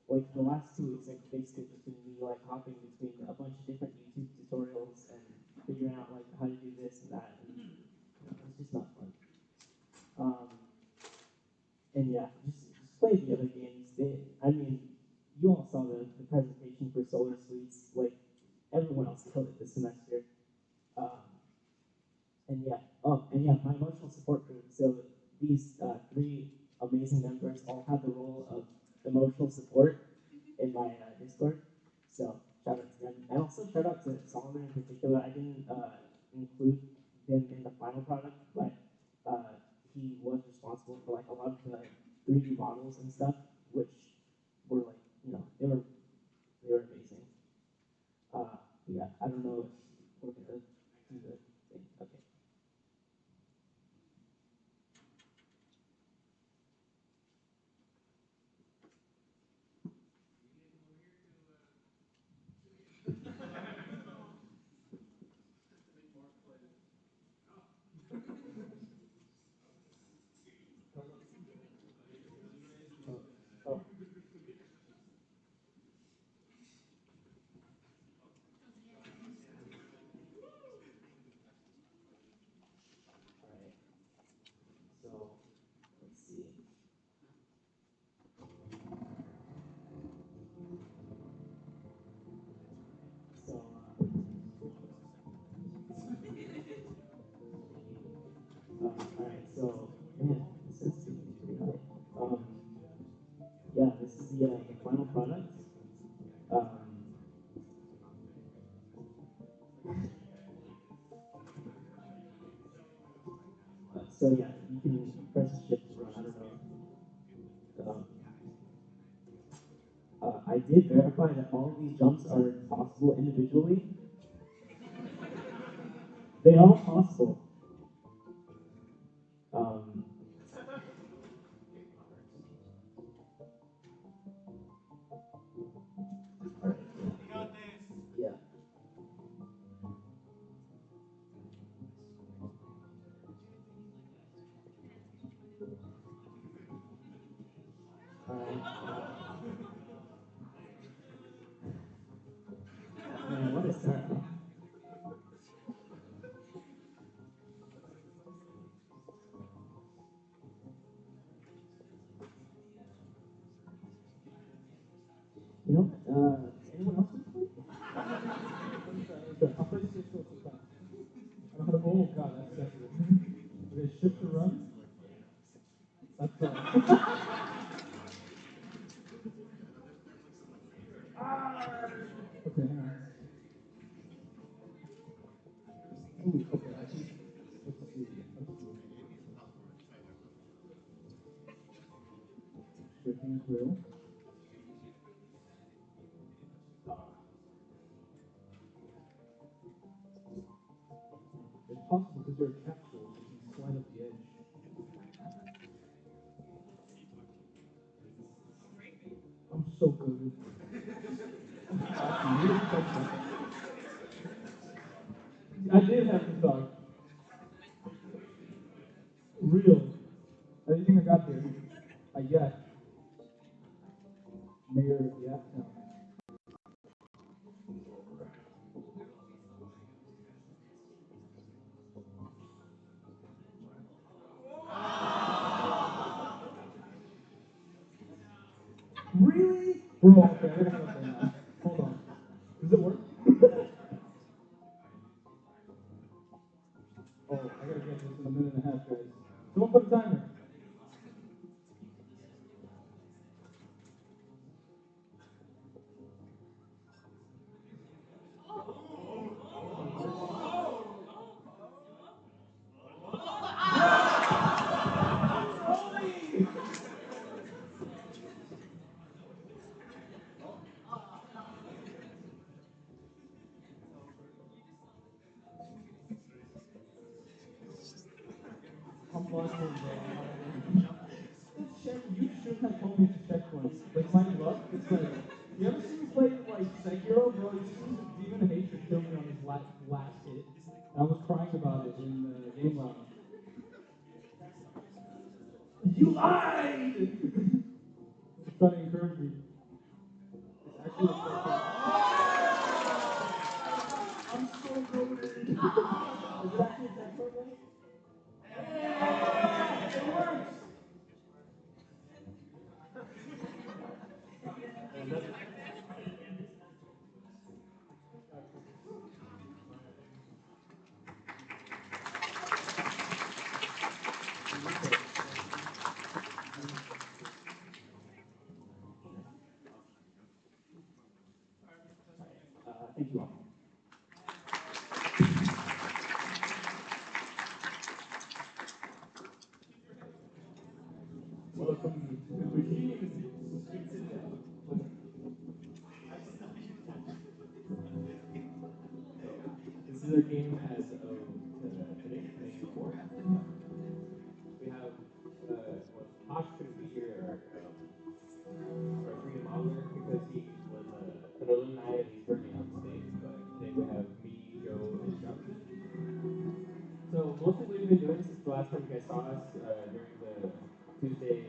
was just the last 2 weeks, basically just been me hopping between a bunch of different YouTube tutorials and figuring out how to do this and that, and it's just not fun. And yeah, just play the other games. You all saw the presentation for Solar Suites. Everyone else killed it this semester. And yeah, my emotional support group. So these 3 amazing members all have the role of emotional support in my Discord. So shout out to them. And also shout out to Solomon in particular. I didn't include him in the final product, but he was responsible for a lot of the 3D models and stuff, which were they were amazing. Yeah, I don't know if we're gonna do the thing. Okay. Oh. So, man, this is pretty hard. Yeah, this is the final product. Um, so yeah, you can press shift to run. I don't know. I did verify that all of these jumps are possible individually. They are all possible. All right. Yeah. All right. Man, what a start, huh? You know what? Anyone else want to play? I'll play 6 so fast. I don't know. Oh god, that's sensitive. Okay, shift to run. That's okay, hang on. Ooh, okay, I think, let's see. Shifting through. It's possible because they're capsules, you can slide up the edge. I'm so good. I did have to talk. Real. Anything I got there? I got Mayor, yeah, no. Really? Bro, okay, I gotta hang up there now. Hold on. Does it work? Oh, I gotta get this in a minute and a half, guys. Don't put a timer. I'm blushing, bro. You should have told me to checkpoints. Like my luck, it's like you ever see me play like Sekiro, bro? You see the demon of hatred kill me on his last hit. And I was crying about it in the game lounge. You lied! Just trying to encourage me. It's actually a I'm so goated. Is it actually a checkpoint though? It works! Thank you all. Welcome to the machine. Citadel. This is our game as of today, May 4th. We have, Tosh couldn't be here, our 3D modeler, because he was an alumni and he's currently on stage, but today we have me, Joe, and Jonathan. So mostly what we've been doing since the last time you guys saw us during the Tuesday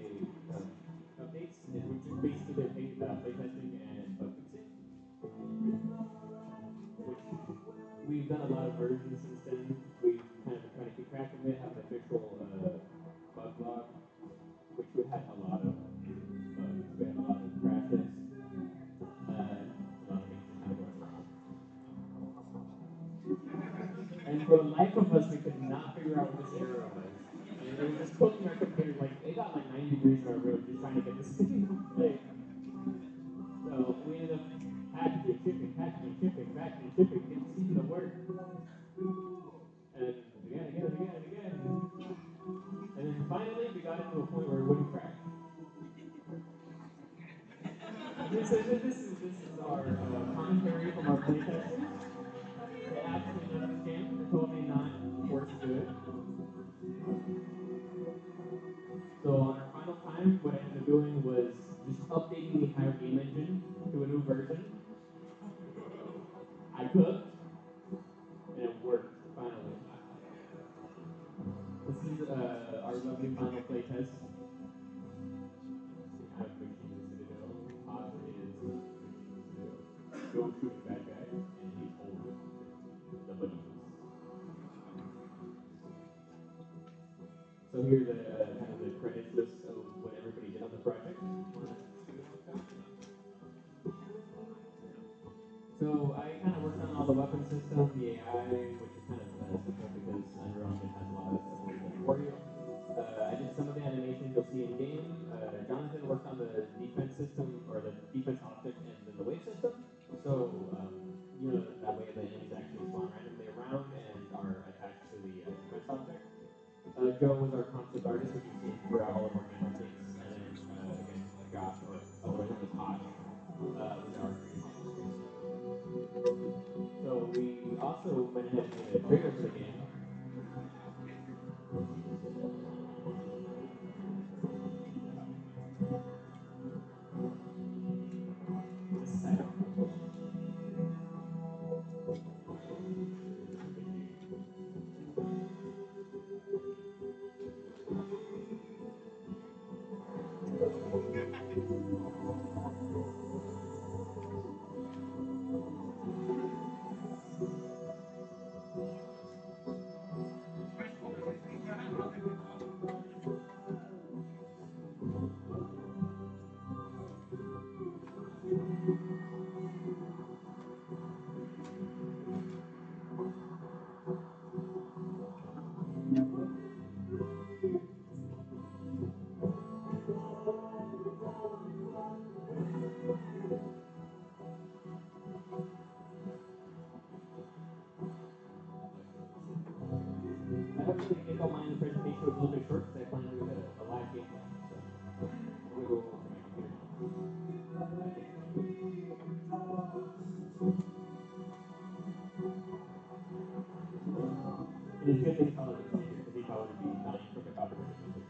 updates is we've just basically been playtesting and bug fixing, which we've done a lot of versions since then. We've kind of been trying to keep track of it, have an official bug log, which we had a lot of bugs. We had a lot of crashes, a lot of things kind of going wrong. And for the life of us, we could not figure out what this error was. it was just cooking our computer. Like, it got like 90 degrees in our room just trying to get this thing to play. So we ended up packaging, shipping, getting season to work. And again. And then finally we got into a point where it wouldn't crash. This is our commentary from our playtesters. They absolutely love this game. They told me not force to do it. So on our final time, what I ended up doing was just updating the entire game engine to a new version. I cooked, and it worked, finally. This is our lovely final playtest. I have Machine the Citadel. Oscar is Machine the Citadel. Don't shoot the bad guy, and he's old. The bunny. So here's kind of the credits list of what everybody did on the project. So I kind of worked on all the weapon system, the AI, which is kind of simple because Unreal Engine has a lot of stuff already done for you. I did some of the animations you'll see in game. Jonathan worked on the defense system, or the defense object, and then the wave system. So, that way the enemies actually spawn randomly around and are attached to the defense object. Joe was our concept artist, which you've seen throughout all of our game updates. And then, again, Josh, or otherwise known as Tosh, was our 3D model. So we also went ahead and made a trailer for the game. This is title. I actually think all mine, the presentation was a little bit short because I planned to do a live gameplay. So I'm going to go over to my computer now. It is good thing Colin is here because he probably would be dying from the copyright or something.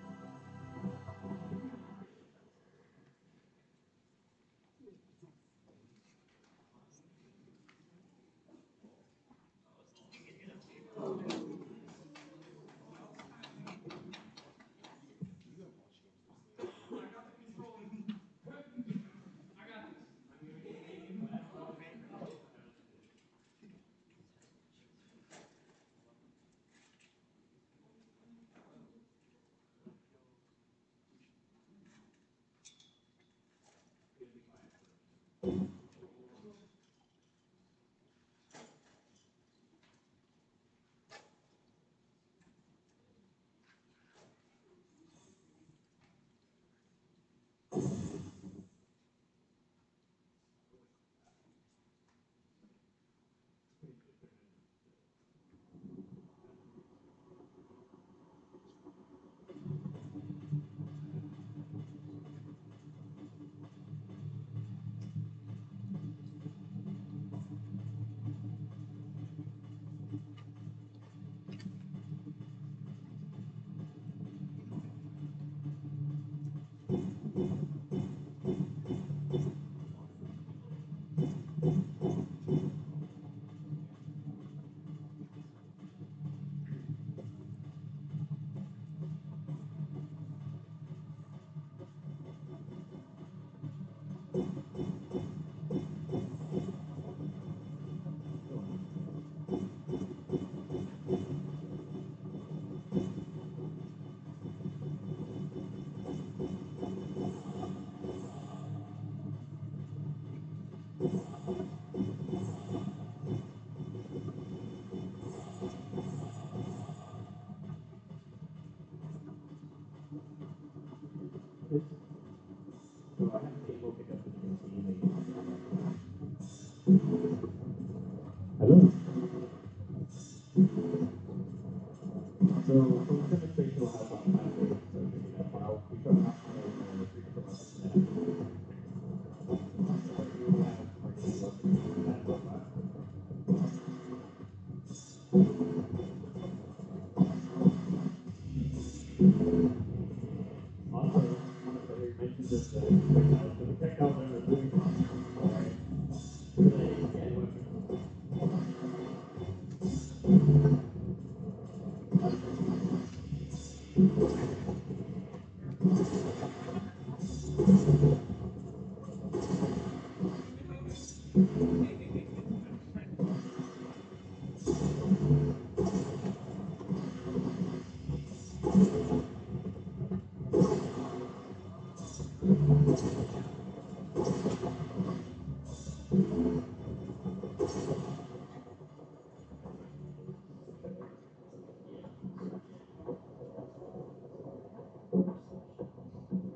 I have a table pick up, as you can see. Hello. So, for the demonstration, we'll have about 5 minutes, so maybe that's what I'll be showing off my frequent promotions that I have. So here we have our table of that robot. Also, one of the mentions of the projectiles. The projectiles are removed. Alright. Again, weapon.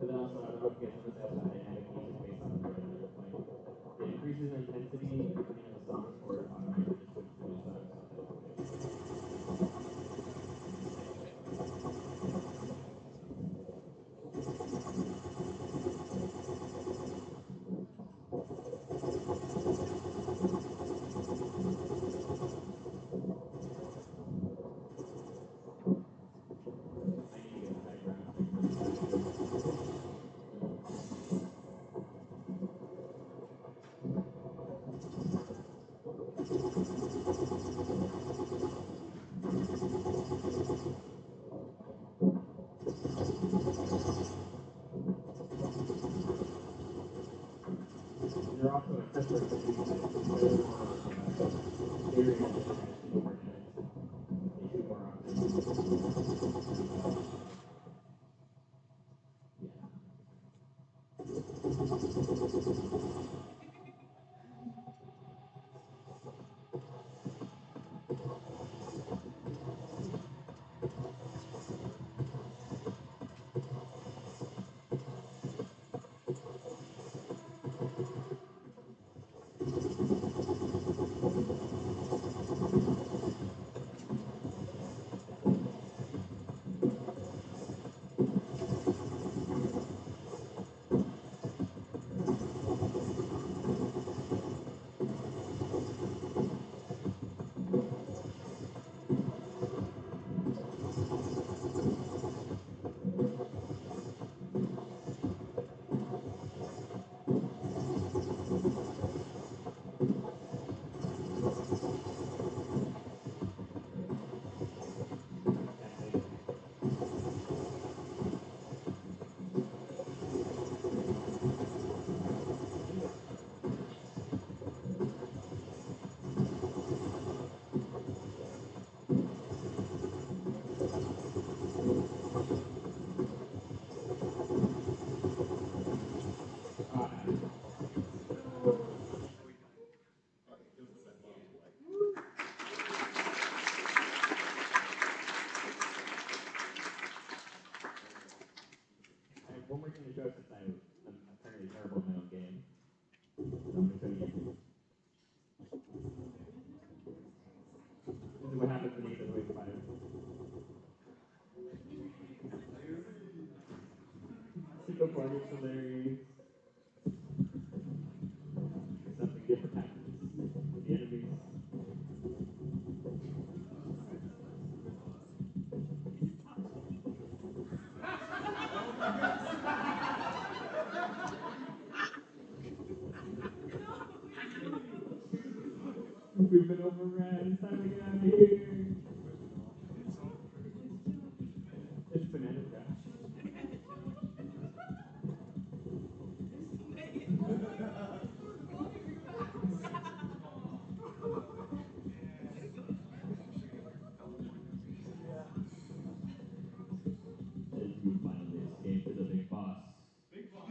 And then also, I don't know if you guys noticed, I also have dynamic music based on the rhythm that you're playing. It increases in intensity depending on the song, or it automatically just switches to the song that you're playing. I need to get the background check for the background. There are also accessories that you can use better for area that are going to do more damage. They shoot more often. Yeah. I have one more thing to show since I'm apparently terrible in my own game. So I'm going to show you. This is what happens when you get the wave 5. Super party is hilarious. There's something different happens with the enemies. We've been overrun. It's time to get out of here. It's banana crash. As we finally escape to the big boss. Big boss.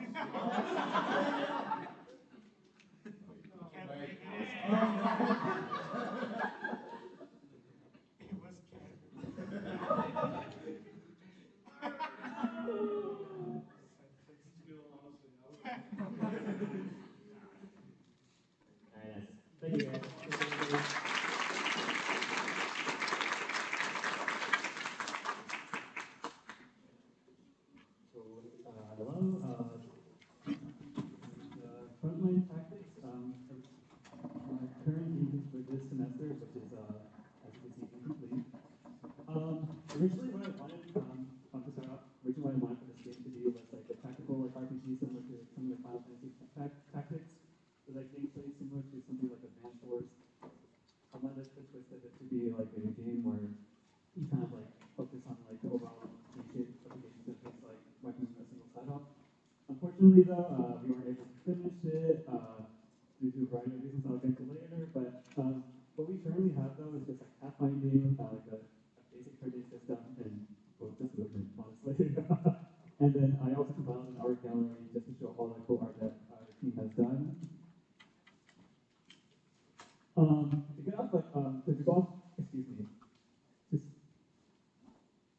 Can't make it. Thank you, guys. Hello, Frontline Tactics. My current game for this semester, which is, as you can see, incomplete. Originally, what I wanted, to start off, originally what I wanted for this game to be was like a tactical, like RPG similar to some of the Final Fantasy Tactics, with like gameplay similar to something like Advanced Wars. I wanted to twist it to be like a game where you kind of like focus on like the overall application of the game, so it's like working a single side off. Unfortunately, though, we weren't able to finish it due to a variety of reasons I'll get to later. But what we currently have, though, is just like pathfinding, like a basic turn-based system, and well, just movement, honestly. And then I also compiled an art gallery just to show all the cool art that the team has done. To get off, like, to go off, excuse me, just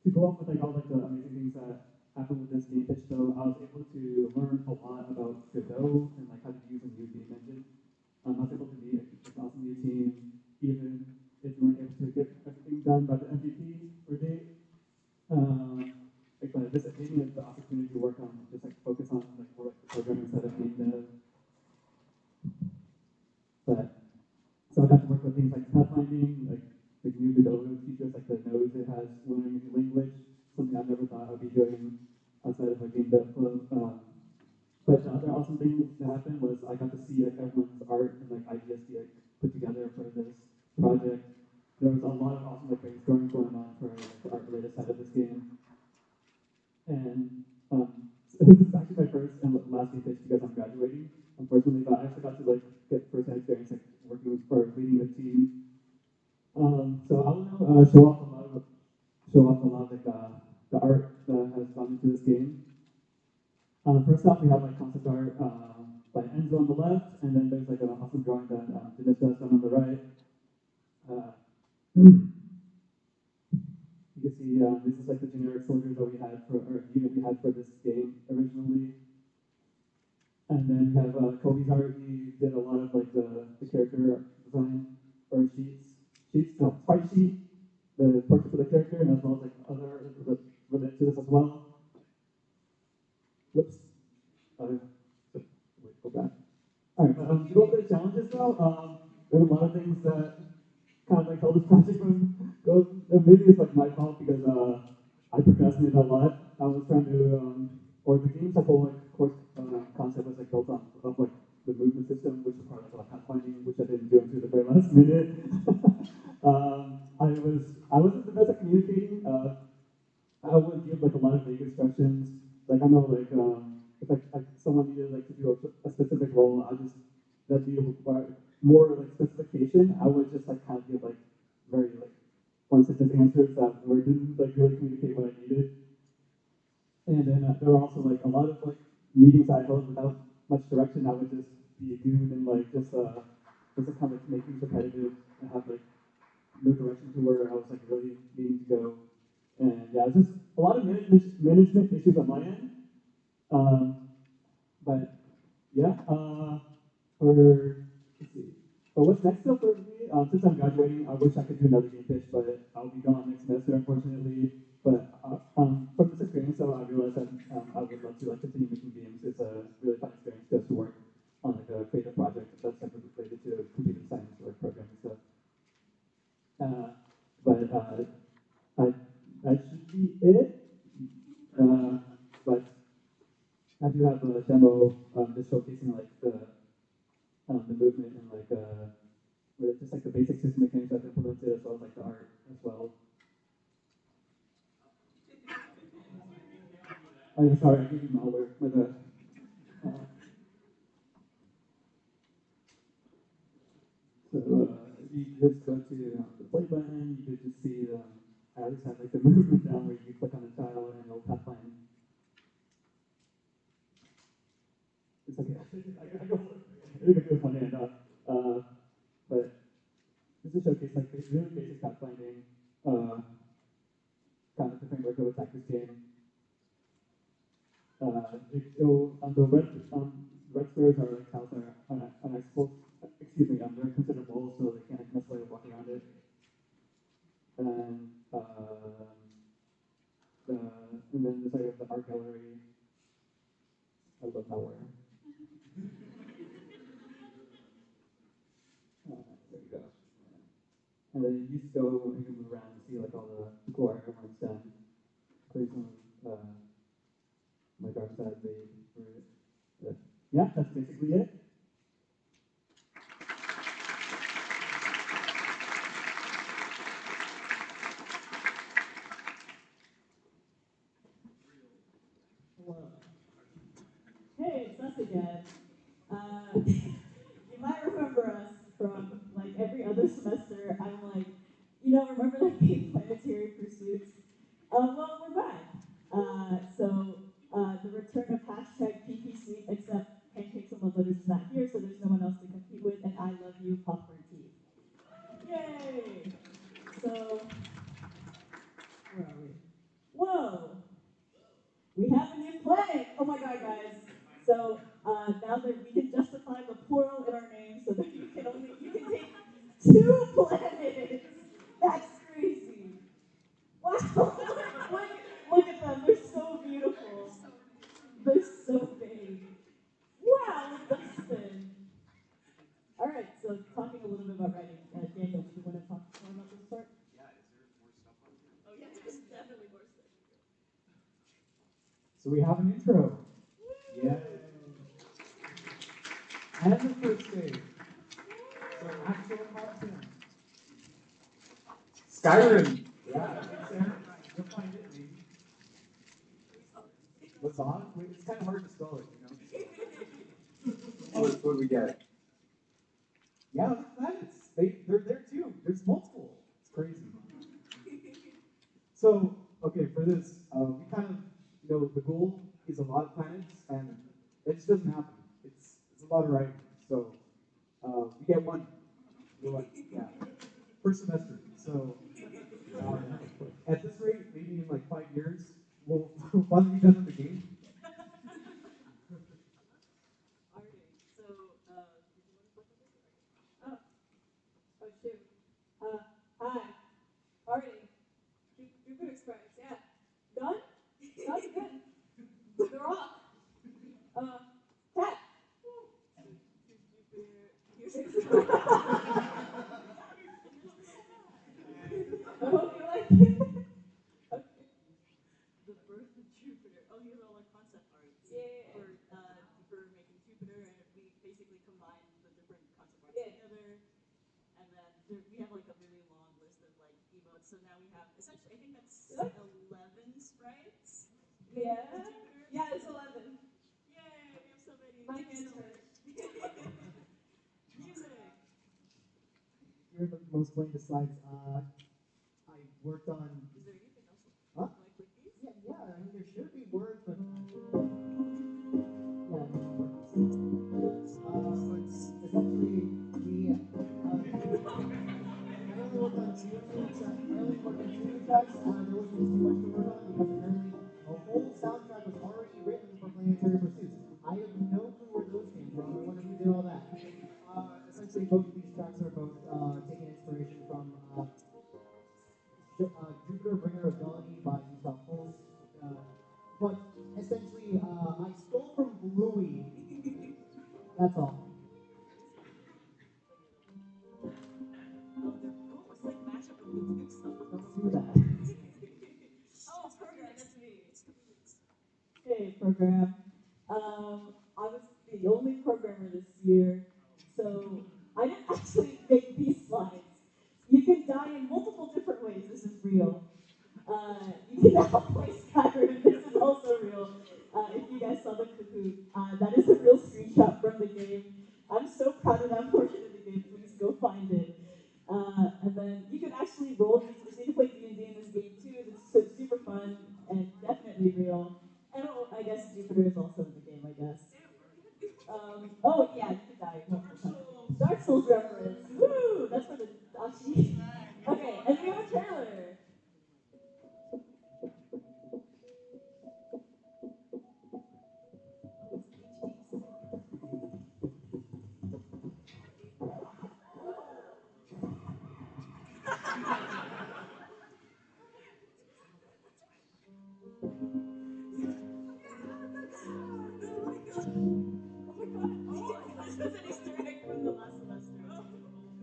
to go off with like all like the amazing things that happened with this game pitch, though, I was able to learn a lot about Godot and like how to use a new game engine. I was able to meet an awesome new team, even if we weren't able to get everything done by the MVP or date. Like, this gave me the opportunity to work on just like focus on like more like the programming side of game dev. But so I got to work with things like pathfinding, like new Godot features, like the nodes it has, learning a new language, something I never thought I'd be doing outside of a game dev flow. But the other awesome thing that happened was I got to see like everyone's art and like ideas be like put together for this project. There was a lot of awesome like brainstorming going on for like, the art related side of this game. And so this is actually my first and last game pitch because I'm graduating, unfortunately, but I actually got to like get first-hand experience like working or leading a team. So I will now show off a lot of like the art that has gone into this game. First off, we have like concept art by Enzo on the left, and then there's like an awesome drawing that Dinesh has done on the right. You can see this is like the generic soldiers that we had for, or unit we had for this game originally. And then we have Kobe's art. He did a lot of like the character design or sprite sheet, the portrait for the character, and as well as like other related to this as well. Whoops. Wait, go back. All right, to go over the challenges though, there's a lot of things that kind of like held this project from going. Maybe it's like my fault because I procrastinated a lot. I was trying to, or the game's like whole like course concept was like built on of like the movement system, which is part of like pathfinding, which I didn't do until the very last minute. I wasn't the best at communicating. I would give like a lot of vague instructions. Like I know like if like someone needed like to do a specific role, that'd be more like specification. I would just like kind of give like very like one sentence answers that didn't like really communicate what I needed. And then there were also like a lot of like meetings I held without much direction. I would just be a goon and like just kind of make things repetitive and have like no direction to where I was like really needing to go. And yeah, it's just a lot of management issues on my end. But yeah, let's see. But what's next though for me? Since I'm graduating, I wish I could do another game pitch, but I'll be gone next semester, unfortunately. But from this experience, though, I realized that I would love to like continue making games. It's a really fun experience just to work on like a creative project that's like related to computer science or programming stuff. But that should be it. But I do have a demo just showcasing like the movement and like just like the basic system mechanics I've implemented as well as like the art as well. I'm sorry, I gave you malware. My bad. So if you just go to the play button, you could just see I always have like the movement down where you click on the tile and it'll pathfind. It's okay. I go with one hand. But this is showcase like really basic pathfinding, kind of the framework of attack this game. On the red squares are like tiles that are excuse me, they're considered moles, so they can't necessarily walk around it. And then, and then this area of the art gallery. I love nowhere. There you go. And then you just go when you move around and see like all the cool art on STEM. Play some my dark side made for it. But yeah, that's basically it. Hello. Hey, it's us again. You might remember us from like every other semester. I'm like, remember that game Planetary Pursuits? Well, we're back. The return of hashtag PP Sweet, except Pancakes and Love Letters is not here, so there's no one else to compete with, and I love you, popcorn teeth. Yay! So, where are we? Whoa! We have a new planet! Oh my god, guys. So, now that we can justify the plural in our name so that you can take 2 planets! That's crazy! Wow! look at them, they're so beautiful. They're so big. Wow, look at them spin. Alright, so talking a little bit about writing. Daniel, do you want to talk more about this part? Yeah, is there more stuff on here? Oh yeah, there's definitely more stuff. So we have an intro. Yeah. And the first stage. So actual content. Skyrim. Yeah, it's there. You'll find it, maybe. What's on? It's kind of hard to spell it, Oh, that's what we get. Yeah, the planets. They're there too. There's multiple. It's crazy. So, okay, for this, we kind of, the goal is a lot of planets, and it just doesn't happen. It's a lot of writing. So, we get one. Yeah. First semester. So, at this rate, maybe in like 5 years, we'll finally be done with the game. Alright, so, did you want to talk about this? Oh shoot. Hi. Alrighty. Jupiter sprites, yeah. Done? Done? Good. They're off. Cat. Jupiter. I hope you like it. Okay. The birth of Jupiter. Oh, these are all our concept arts. Yeah. For making Jupiter, and we basically combine the different concept arts together. And then we have like a really long list of like emotes. So now we have essentially, I think that's 11 sprites. Yeah. Yeah, it's 11. Yay, we have so many. My hands hurt. Music. Here are the most pointed slides. I worked on. Is there anything else? Huh? Do I click these? Yeah. I mean, there should be words, but yeah, it doesn't work. But essentially, we I only worked on two tracks. There wasn't too much to work on because apparently a whole soundtrack was already written for Planetary Pursuits. I have no clue where those came from. I wonder who did all that. Essentially, both of these tracks are both taking inspiration from Jupiter Bringer of Melody by Gustav Holst. But essentially, I stole from Bluey. That's all. Oh, they're cool. It's like mashup of the two songs. Don't do that. Oh, program, that's me. Hey, program. I was the only programmer this year, so I didn't actually make these slides. You can die in multiple different ways. This is real. You can now play Skyrim. This is also real. If you guys saw the Kahoot, that is a real screenshot from the game. I'm so proud of that portion of the game. Please go find it. And then you can actually roll these. You can play D&D in this game too. It's super fun and definitely real. And I guess Jupiter is also in the game, I guess. Oh yeah, you could die. Dark Souls reference. Woo! That's for the Dachi. Okay, and we have a trailer. This was an Easter egg from the last semester.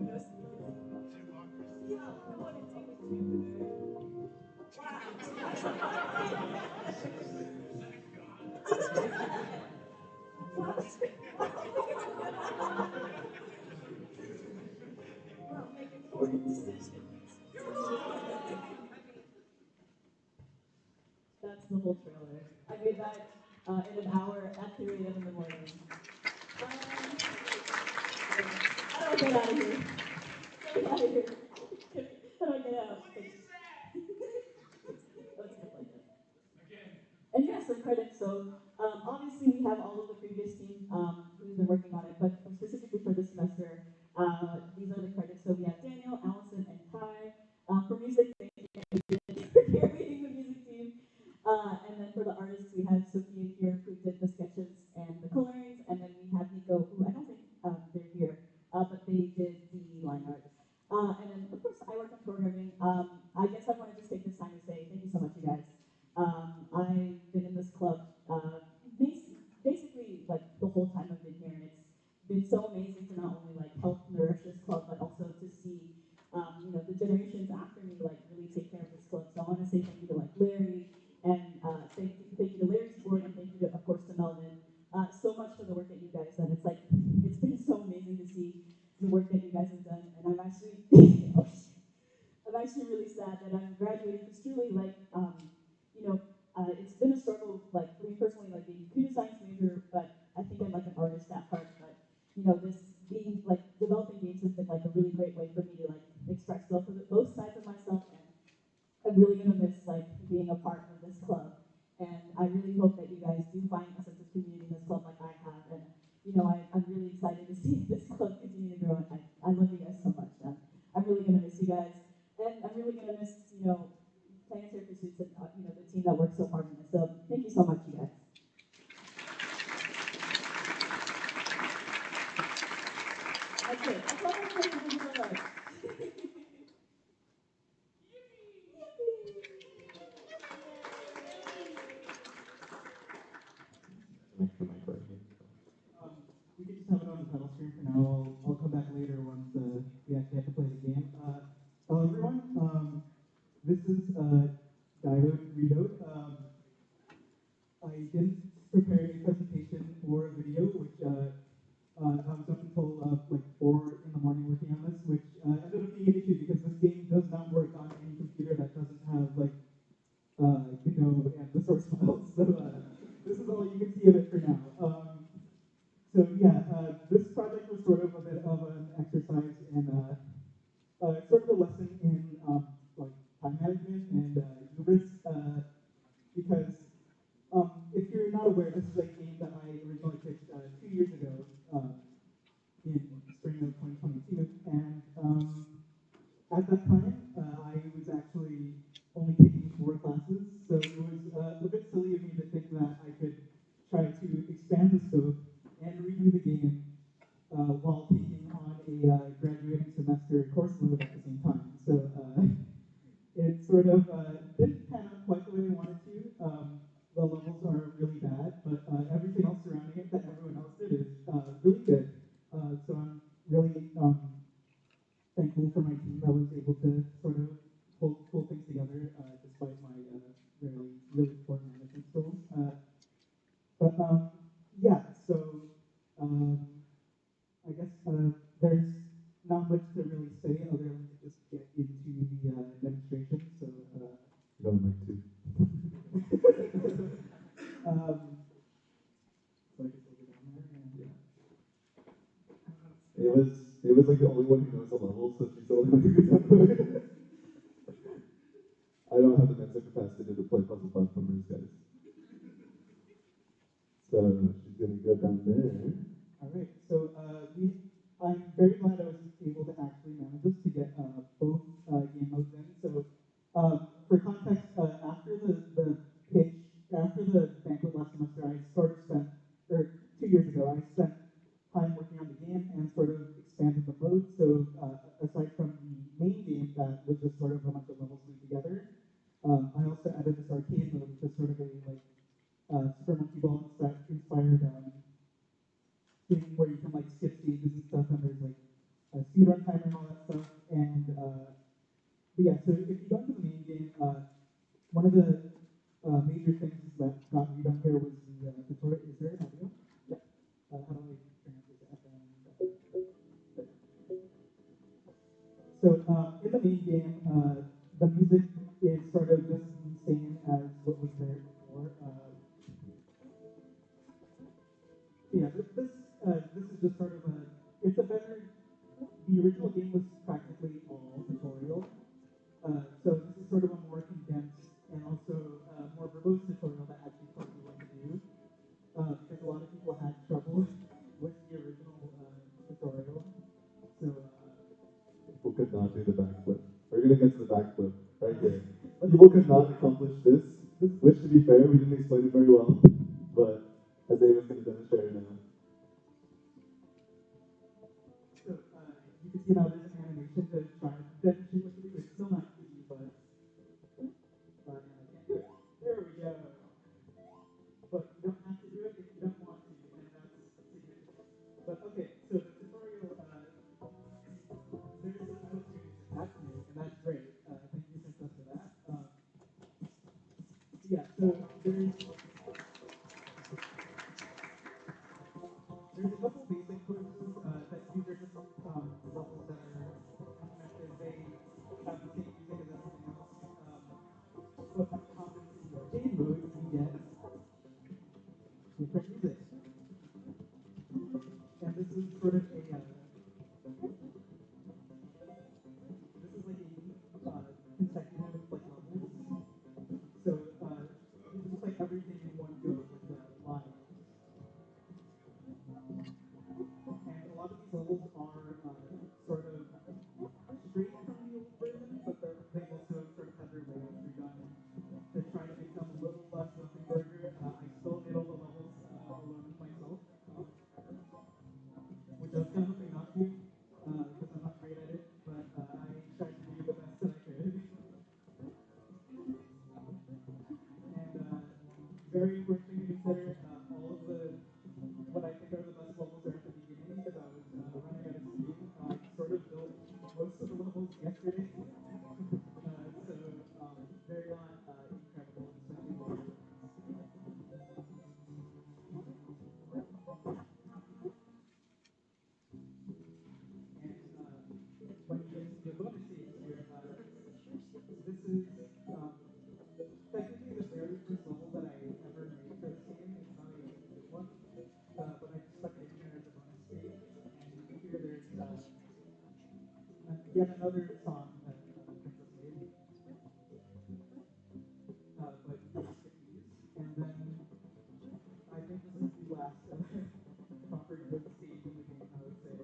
It was, yeah, what a day with Jupiter. Wow, make important decisions. That's the whole trailer. I made that in an hour at 3 a.m. in the morning. How do I get out of here? Get me out of here. How do I get out? Let's get like that. And yes, some credits. So obviously we have all of the previous team who's been working on it, but specifically for this semester, these are the credits. So we have Daniel, Allison, and Kai. For music, thank you for carrying the music team. And then for the artists, we have Sophia here who did the sketches and the colorings, and then we have Nico, who I don't think they're here, but they did the line art. And then of course I work in programming. I guess I want to just take this time to say thank you so much, you guys. I've been in this club basically like the whole time I've been here, and it's been so amazing to not only like help nourish this club, but also to see the generations after me like really take care of this club. So I want to say thank you to like Larry, and thank you to Larry's board, and thank you to, of course, to Melvin. So much for the work that you guys done. It's like it's been so amazing to see the work that you guys have done, and I'm actually I'm actually really sad that I'm graduating because truly like it's been a struggle like for me personally, like being a computer science major, but I think I'm like an artist at heart. But this being like developing games has been like a really great way for me to like express both sides of myself, and I'm really gonna miss like being a part of this club. And I really hope that you guys do find a sense of community in this club like I have. And I'm really excited to see this club continue to grow. And I love you guys so much. And I'm really gonna miss you guys, and I'm really gonna miss Planetary Pursuits and the team that worked so hard on this. So thank you so much, you guys. That's it. That's all I'm saying. Thank you so much. We can just have it on the title screen for now. I'll come back later once we actually have to play the game. Hello everyone. This is Diode Redode. I didn't prepare a presentation or a video, which I was up until like 4 in the morning working on this, which ended up being an issue because this game does not work on any computer that doesn't have like Diode and the source files. So this is all you can see of it for now. So yeah, this project was sort of a bit of an exercise in sort of a lesson in like time management and hubris, because if you're not aware, this is a game that I originally pitched 2 years ago in spring of 2022, and at that time I was actually only taking 4 classes, so it was a bit silly of me to think that I could try to expand the scope and redo the game while taking on a graduating semester course load at the same time. So it sort of didn't pan out quite the way I wanted to. The levels are really bad, but everything else surrounding it that everyone else did is really good. So I'm really thankful for my team that was able to sort of pull things together despite my really poor management skills. But yeah, so I guess there's not much to really say other than to just get into the demonstration. So Go mic 2. so I just take it down there and yeah. It was like the only one who knows the level, so she's the only one who can tell it. I don't have the mental capacity to play puzzle platformers, guys. So she's gonna go down there. All right. So I'm very glad I was able to actually manage this to get both game modes in. So for context, after the pitch, after the banquet last semester, I sort of spent, or 2 years ago, I spent time working on the game and sort of expanded the mode. So aside from the main game that was just sort of a bunch of levels glued together. I also added this arcade mode, which is sort of a like Super Monkey Ball inspired thing where you can like skip stages and stuff, and there's like a speedrun timer and all that stuff. And but yeah, so if you go into the main game, one of the major things that got redone here was the tutorial. Is there an audio? Yeah. How do I pronounce this? So in the main game, the music is sort of just the same as what was there before. Yeah, this is just sort of a. It's a better. The original game was practically all tutorial. So this is sort of a more condensed and also more verbose tutorial that actually tells you what to do. Because a lot of people had trouble with the original tutorial. So people could not do the backflip. We're gonna get to the backflip right here. People could not accomplish this, which to be fair, we didn't explain it very well, but as Ava's gonna demonstrate now. So you can see now there's an animation to try and demonstrate what to do. It's still not easy, but I can't do it. There we go. But you don't have to do it if you don't want to, and that's significant. But okay, so the tutorial, there's subtitle tunes, and that's new, and that's great. Thank you, Princess, for that. Yeah, so there's a couple basic hooks that users just levels that are implemented. They have the same music as everything else. But when you hop into the arcade mode, you get different music. And this is sort of a this is like a consecutive like levels. So you just play everything in one go with the line. And a lot of these levels are sort of straight from the old version, but they also sort of have their layouts redone to try to make them a little less nothing burger. I still did all the levels alone myself, which I was kind of hoping not to, because I'm not great at it, but I tried to do the best that I could. And very important thing to consider, all of the what I think are the best levels are at the beginning, because I was running out of steam. I sort of built most of the levels yesterday, so they're not incredible, especially the later ones. And when you get to the bonus stages here, this is technically the very first level that I ever made for this game. It's not a good one, but I just stuck it in here as a bonus stage. And you can hear there's yet another song that Princess made. But you just skip these. And then I think this is the last proper good stage in the game, I would say.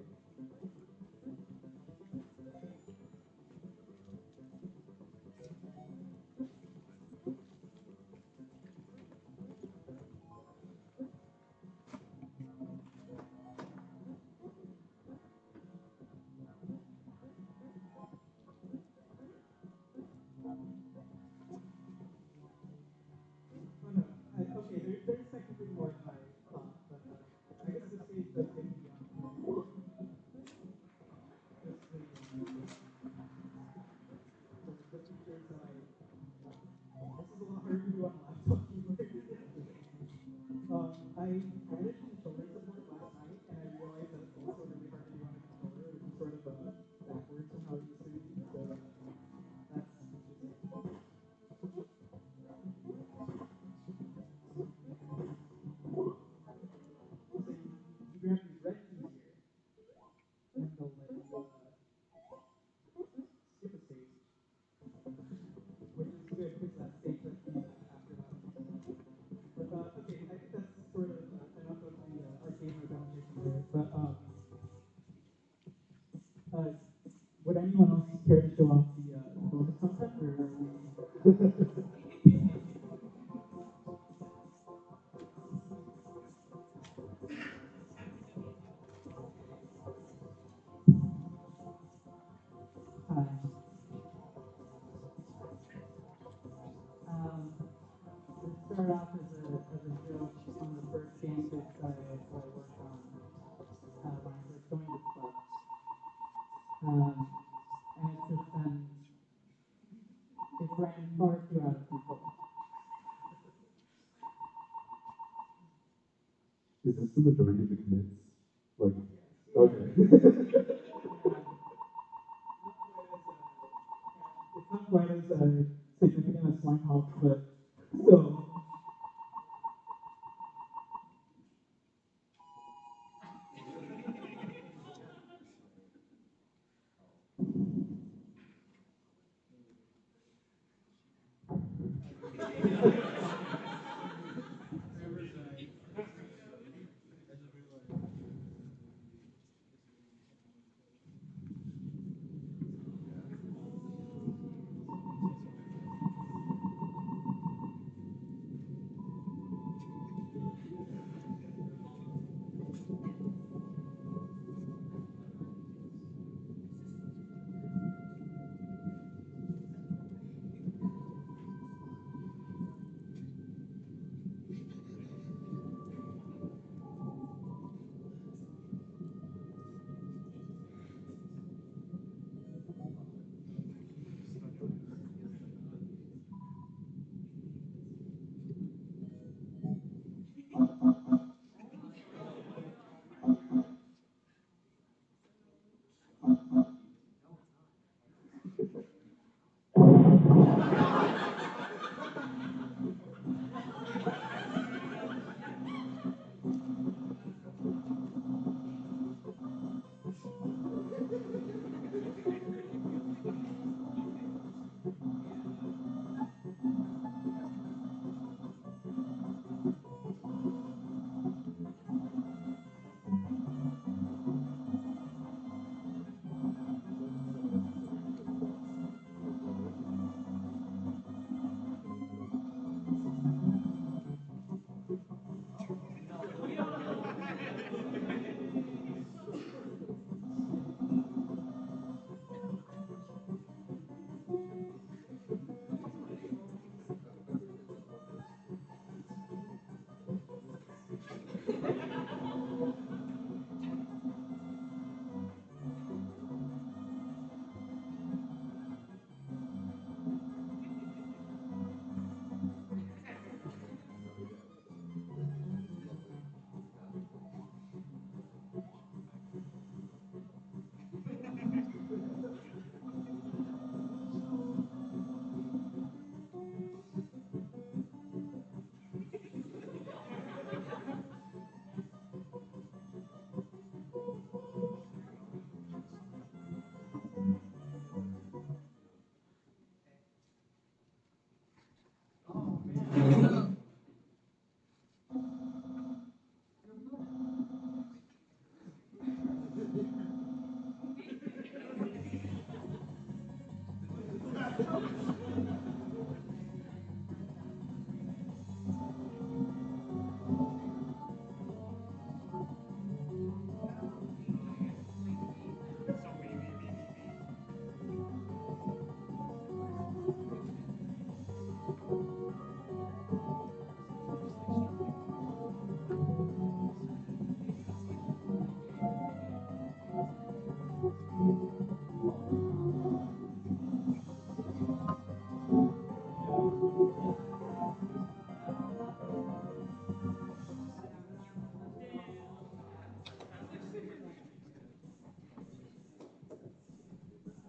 Oh no, okay, there's technically more than I thought, but I guess this stage does get beyond just the features that I. This is a lot harder to do on a laptop keyboard. I added controller support last night, and I realized that it's also really hard to do on a controller, which is sort of backwards from how it used to be. So that's interesting. So you grab these red keys here, and they'll let you skip a stage, which is good because that stage that came after that one. But okay, I think that's sort of enough of the arcade mode demonstration there. But would anyone else care to show off the bonus content, or are we? Hi. the majority of the commits? Like, okay. It's not quite as significant as Slime Hawk, but still.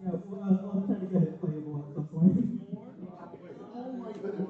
Yeah, well, I'll try to get it playable at some point. Oh my goodness.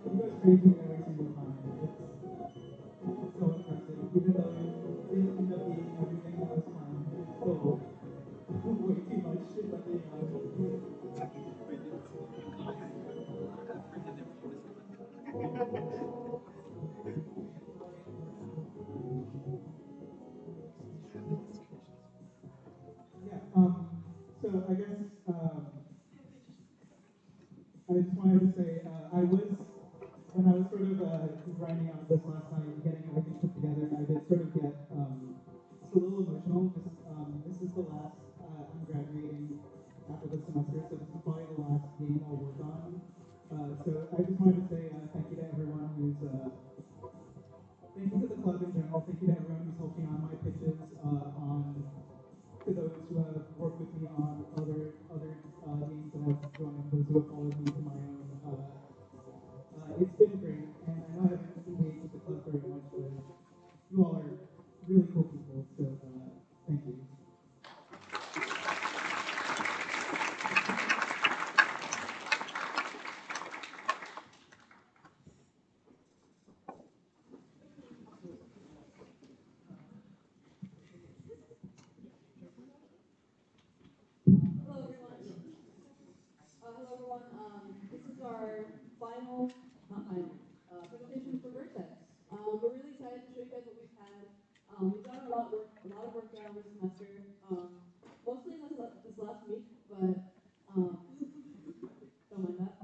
You guys praise me every single time. It's so impressive. Even though you didn't end up beating everything that was fine, it's still way too much. It's like, I guess I just wanted to say when I was sort of grinding on this last night and getting everything put together, I did sort of get just a little emotional. This is the last, I'm graduating after this semester, so this is probably the last game I'll work on. So I just wanted to say thank you to everyone thank you to the club in general, thank you to everyone who's helping on my pitches, to those who have worked with me on other games that I've joined, those who have followed me to my own. It's been great, and I know I haven't engaged with the club very much, but you all are really cool people, so thank you. Hello everyone. This is our final, not final, presentation for Vertex. We're really excited to show you guys what we've had. We've done a lot of work done this semester. Mostly this last week, but don't mind that.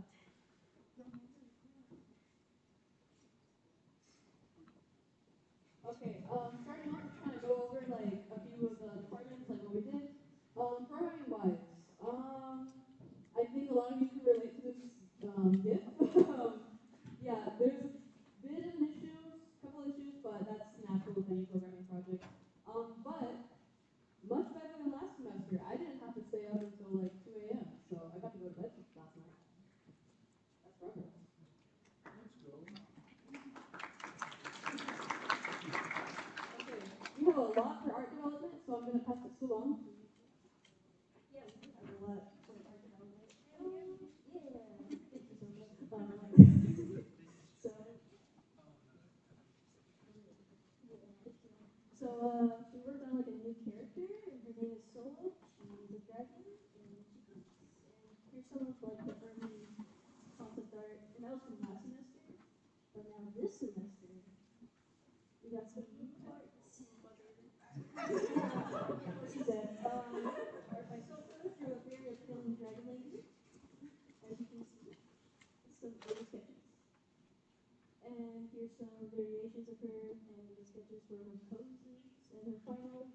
Okay, starting off, we're trying to go over like a few of the departments, like what we did. Programming wise, I think a lot of you can relate to this GIF. Yeah, there's a bit of an couple issues, but that's natural with any programming project. But much better than last semester. I didn't have to stay up until like 2 a.m., so I got to go to bed last night. That's progress. Okay, we have a lot for art development, so I'm going to pass this along. Yeah, we do have a lot for art development. Yeah, thank you so much. So we worked on like a new character, and her name is Solo. She's a dragon, and she cooks. And here's some of like the early concept art, and that was from last semester. But now this semester, we got some new parts. What she said. Art by Sofa through a very appealing dragon lady. As you can see, some early sketches. And here's some variations of her, and the sketches for her poses, and her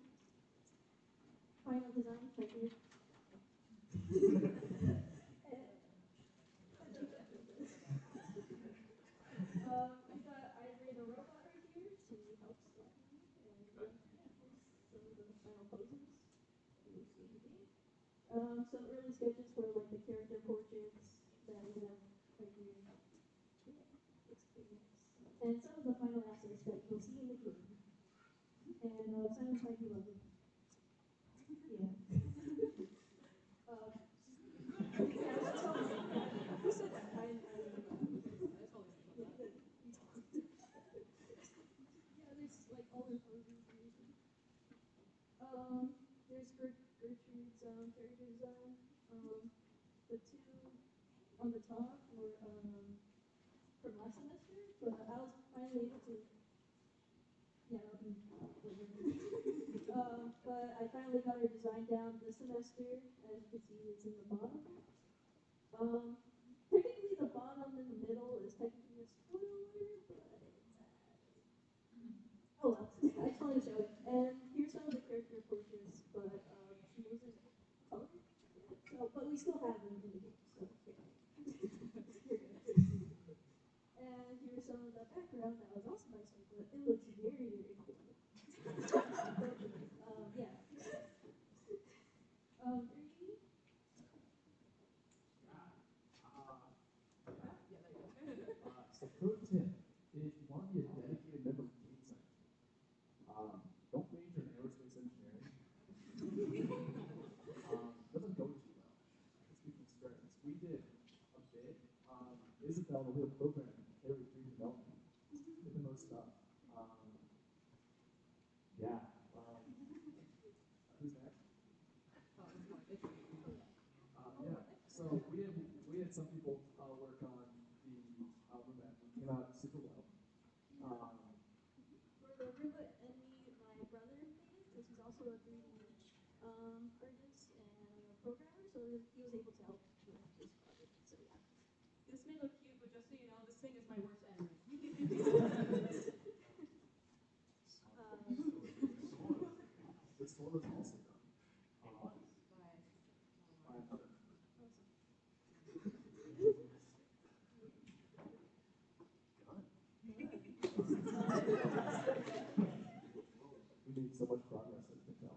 final design right here. We got Ivory the robot right here. She helps with me, and here's some of the final poses. Some early sketches for like the character portraits that we have right here. Yeah, it's pretty nice. And some of the final assets that you'll see in the game. And Simon might be lovely. Yeah. Who said that? I yeah, there's like all the poses. There's Gertrude's character design. The two on the top were from last semester, but I was finally able to. Yeah, that'll be but I finally got her design down this semester. As you can see, it's in the bottom. Technically, the bottom in the middle is technically a spoiler, but oh well. I just wanted to show it. And here's some of the character portraits, but she wasn't colored. Yeah. So, but we still have them in the game. So yeah. You're good. And here's some of the background that was also by Sofa. It looks very, very cool. Yeah. 3D. So pro tip, if you want to be a dedicated member of the game site, don't major in aerospace engineering. Doesn't go too well. I can speak from experience. We did a bit. Isabel, the real program, carried through development. Did the most stuff. Yeah. Who's next? Yeah. So we had some people work on the album that came out super well. For the Robot Enemy, my brother made it because he's also a 3D artist, and programmer, so he was able to help with this project. So yeah. This may look cute, but just so you know, this thing is my worst enemy. This one is also done. We made so much progress, as you can tell.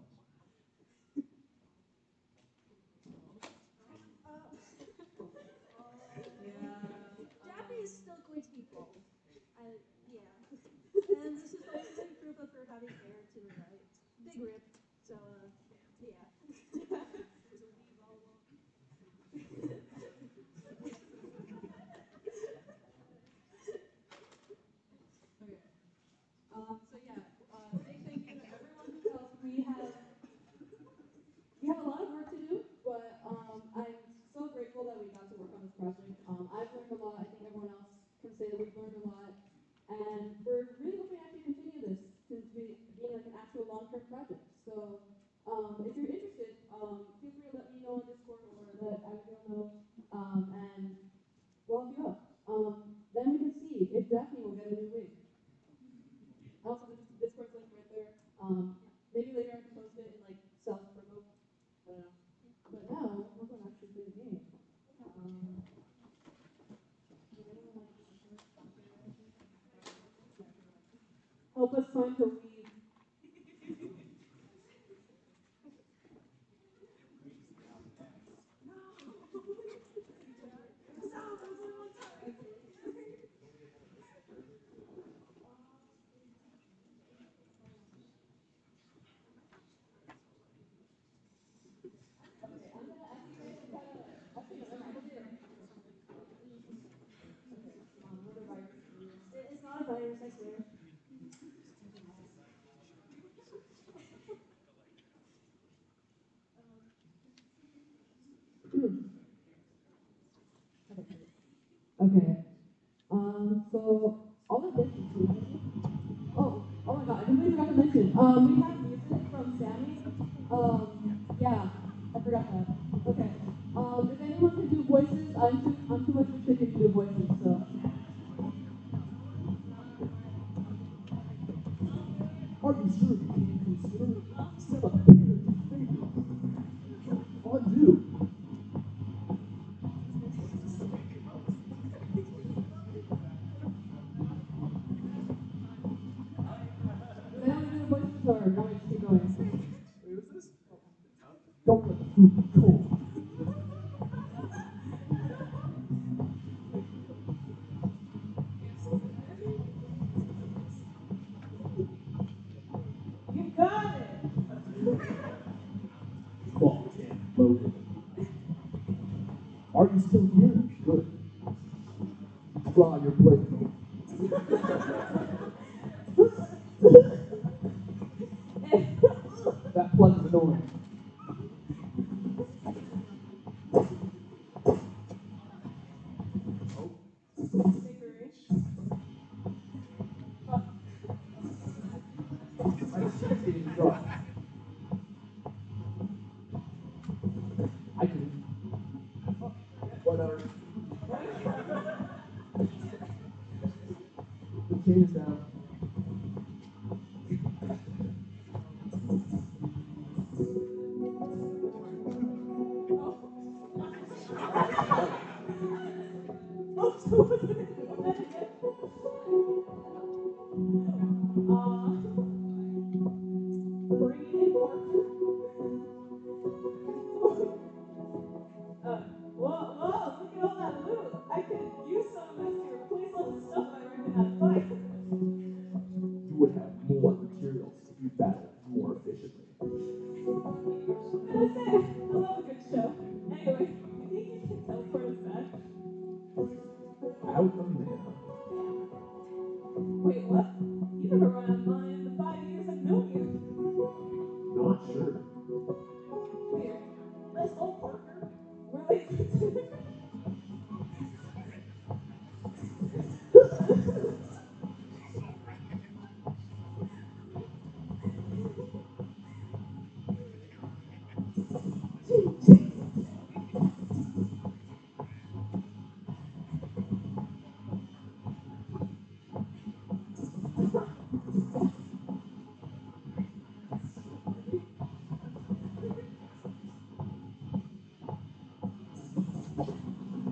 Jackie is still going to be bald. Yeah. And this is the only proof of her having hair to the right. Big rip. So, yeah. Okay. So yeah, big thank you to everyone who helped. We have a lot of work to do, but I'm so grateful that we got to work on this project. I've learned a lot. I think everyone else can say that we've learned a lot, and we're really hoping to actually continue this to being like an actual long-term project. So if you're interested, feel free to let me know on Discord or let Abigail know, and we'll help you out. Then we can see if Daphne will get a new wig. Also, the Discord link right there. Maybe later I can post it in like self-promote. But now we're going to actually play the game. Help us find her weave. It's not a virus, I swear. Okay. So all of this is oh my god, I completely forgot to mention. We have music from Sammy. Yeah, I forgot that. Okay. If anyone can do voices, I'm too much of a chicken to do voices, so. Are you sure you can't consider set a pair to figure? Fondue. Then I'm gonna do the voices or no, I just keep going. Wait, what's this? Don't let the food be cold. You got it! Ball can loaded. Are you still here? Good. Draw your blade. That plug is annoying. My shit's getting dry. I can. Whatever. The chain is down. Bringing in Arthur. Whoa, look at all that loot. I could use some of this to replace all the stuff I wrecked in that fight. You would have more materials if you battled more efficiently. What can I say? I love a good show. Anyway, you think you can teleport us back? Out of mana. Wait, what? You never run out of mana in the 5 years I've known you. Not sure. Weird. Let's go, partner. We're like...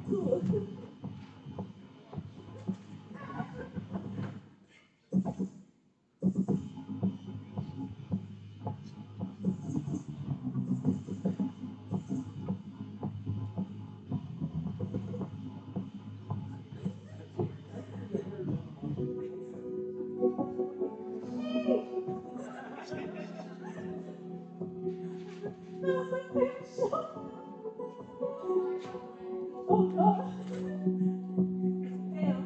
Cool. That was my favorite shot. Oh god. Damn.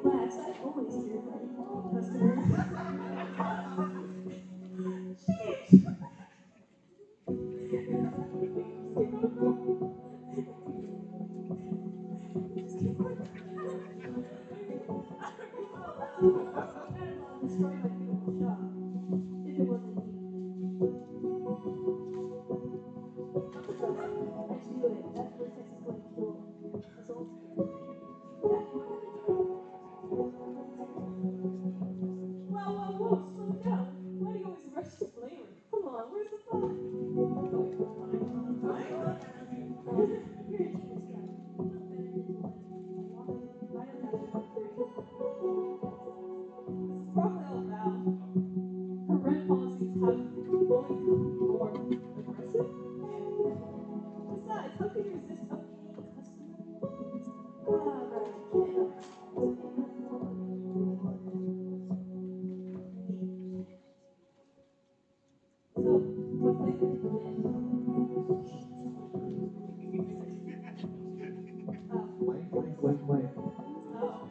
Relax, I always hear my customer. Sheesh. Just keep going. Destroy my beautiful shop. If it wasn't me. I just knew it. That Vertex is going to kill us all together. Whoa, slow down. Why do you always rush to flavor? Come on, where's the fun? You're a genius, guy. No better than to let Biodata for free. This is probably all foul. Her rent policies have only become more aggressive. Besides, how can you resist a paying customer? Right. Get up. So, what flavor did you get? Blank. Oh.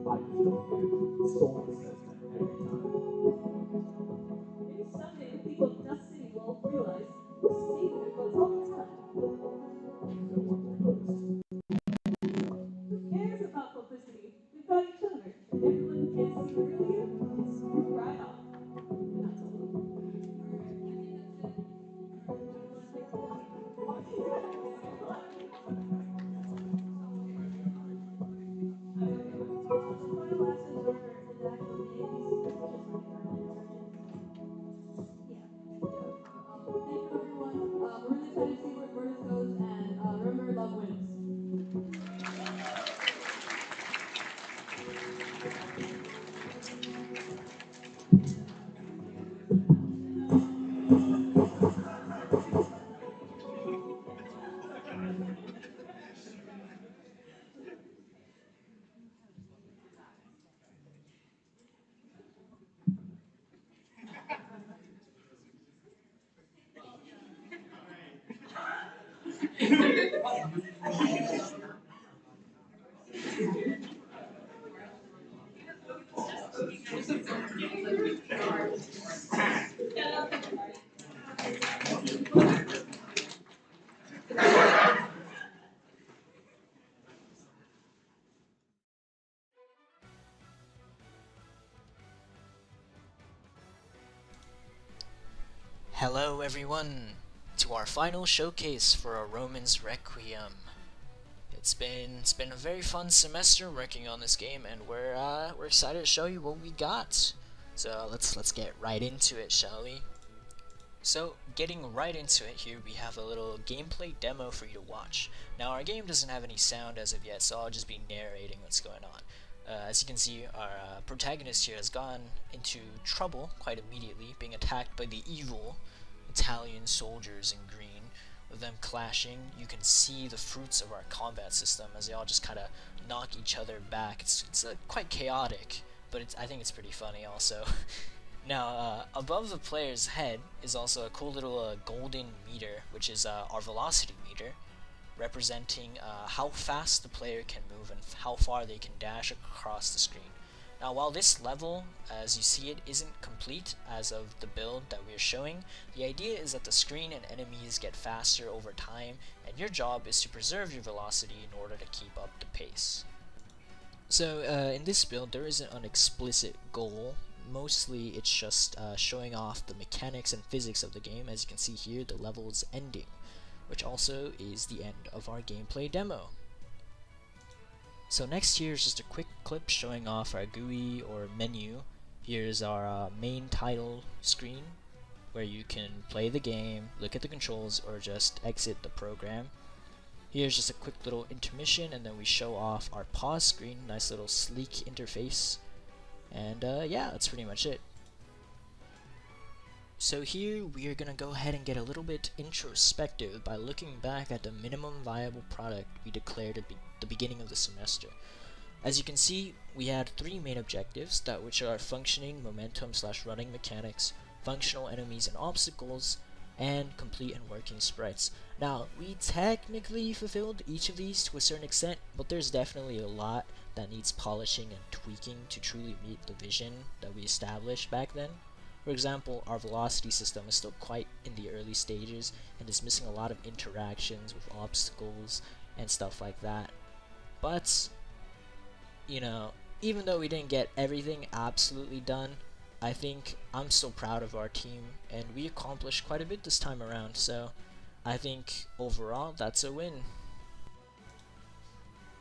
I just don't get it. Soul says that every time. Maybe someday the people of Dust City will realize we're saving their butts all the time. No one proposed. Who cares about publicity? We've got each other. And everyone who can't see the real you can screw right off. And I told them. Thank you, everyone. We're really excited to see where this goes, and remember, love wins. Hello everyone, to our final showcase for a Roman's Requiem. It's been a very fun semester working on this game, and we're excited to show you what we got. So let's get right into it, shall we? So getting right into it here, we have a little gameplay demo for you to watch. Now our game doesn't have any sound as of yet, so I'll just be narrating what's going on. As you can see, our protagonist here has gone into trouble quite immediately, being attacked by the evil Italian soldiers in green. With them clashing, you can see the fruits of our combat system as they all just kind of knock each other back. It's quite chaotic, but I think it's pretty funny also. Now, above the player's head is also a cool little golden meter, which is our velocity meter, representing how fast the player can move and how far they can dash across the screen. Now, while this level, as you see it, isn't complete as of the build that we are showing, the idea is that the screen and enemies get faster over time, and your job is to preserve your velocity in order to keep up the pace. So, in this build, there isn't an explicit goal. Mostly, it's just showing off the mechanics and physics of the game. As you can see here, the level is ending, which also is the end of our gameplay demo. So next here is just a quick clip showing off our GUI or menu. Here's our main title screen where you can play the game, look at the controls, or just exit the program. Here's just a quick little intermission, and then we show off our pause screen, nice little sleek interface. And yeah, that's pretty much it. So here we are gonna go ahead and get a little bit introspective by looking back at the minimum viable product we declared at the beginning of the semester. As you can see, we had 3 main objectives, which are functioning momentum/running mechanics, functional enemies and obstacles, and complete and working sprites. Now, we technically fulfilled each of these to a certain extent, but there's definitely a lot that needs polishing and tweaking to truly meet the vision that we established back then. For example, our velocity system is still quite in the early stages and is missing a lot of interactions with obstacles and stuff like that. But, you know, even though we didn't get everything absolutely done, I think I'm still proud of our team, and we accomplished quite a bit this time around, so I think overall that's a win.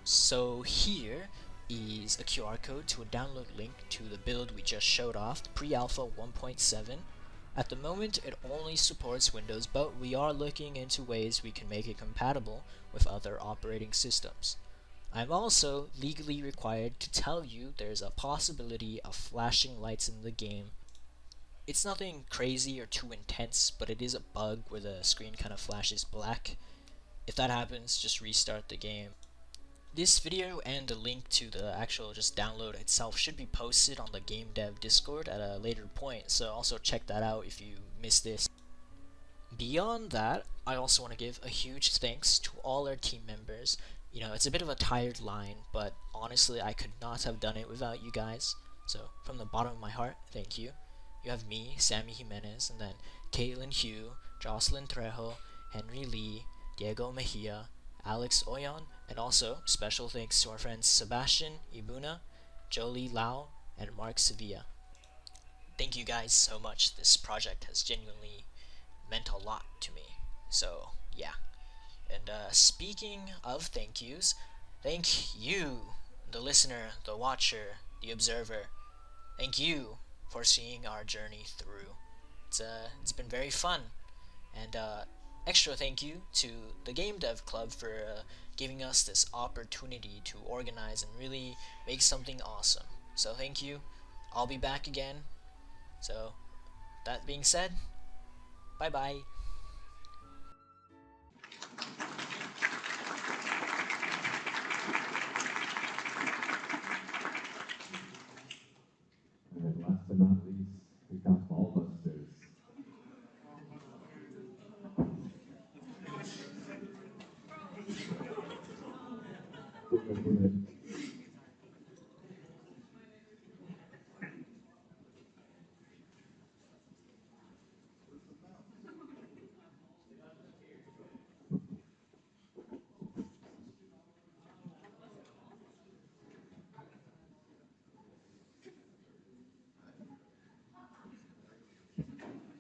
So here is a QR code to a download link to the build we just showed off, pre-alpha 1.7. At the moment it only supports Windows, but we are looking into ways we can make it compatible with other operating systems. I'm also legally required to tell you there's a possibility of flashing lights in the game. It's nothing crazy or too intense, but it is a bug where the screen kind of flashes black. If that happens, just restart the game. This video and the link to the actual just download itself should be posted on the game dev Discord at a later point, so also check that out if you missed this. Beyond that, I also want to give a huge thanks to all our team members. You know, it's a bit of a tired line, but honestly I could not have done it without you guys. So from the bottom of my heart, thank you. You have me, Sammy Jimenez, and then Caitlin Hugh, Jocelyn Trejo, Henry Lee, Diego Mejia, Alex Oyon, and also special thanks to our friends Sebastian Ibuna, Jolie Lau, and Mark Sevilla. Thank you guys so much. This project has genuinely meant a lot to me. So yeah. And speaking of thank yous, thank you, the listener, the watcher, the observer. Thank you for seeing our journey through. It's been very fun. And extra thank you to the Game Dev Club for giving us this opportunity to organize and really make something awesome. So thank you. I'll be back again. So that being said, bye bye. And last but not least, we got Ballbusters.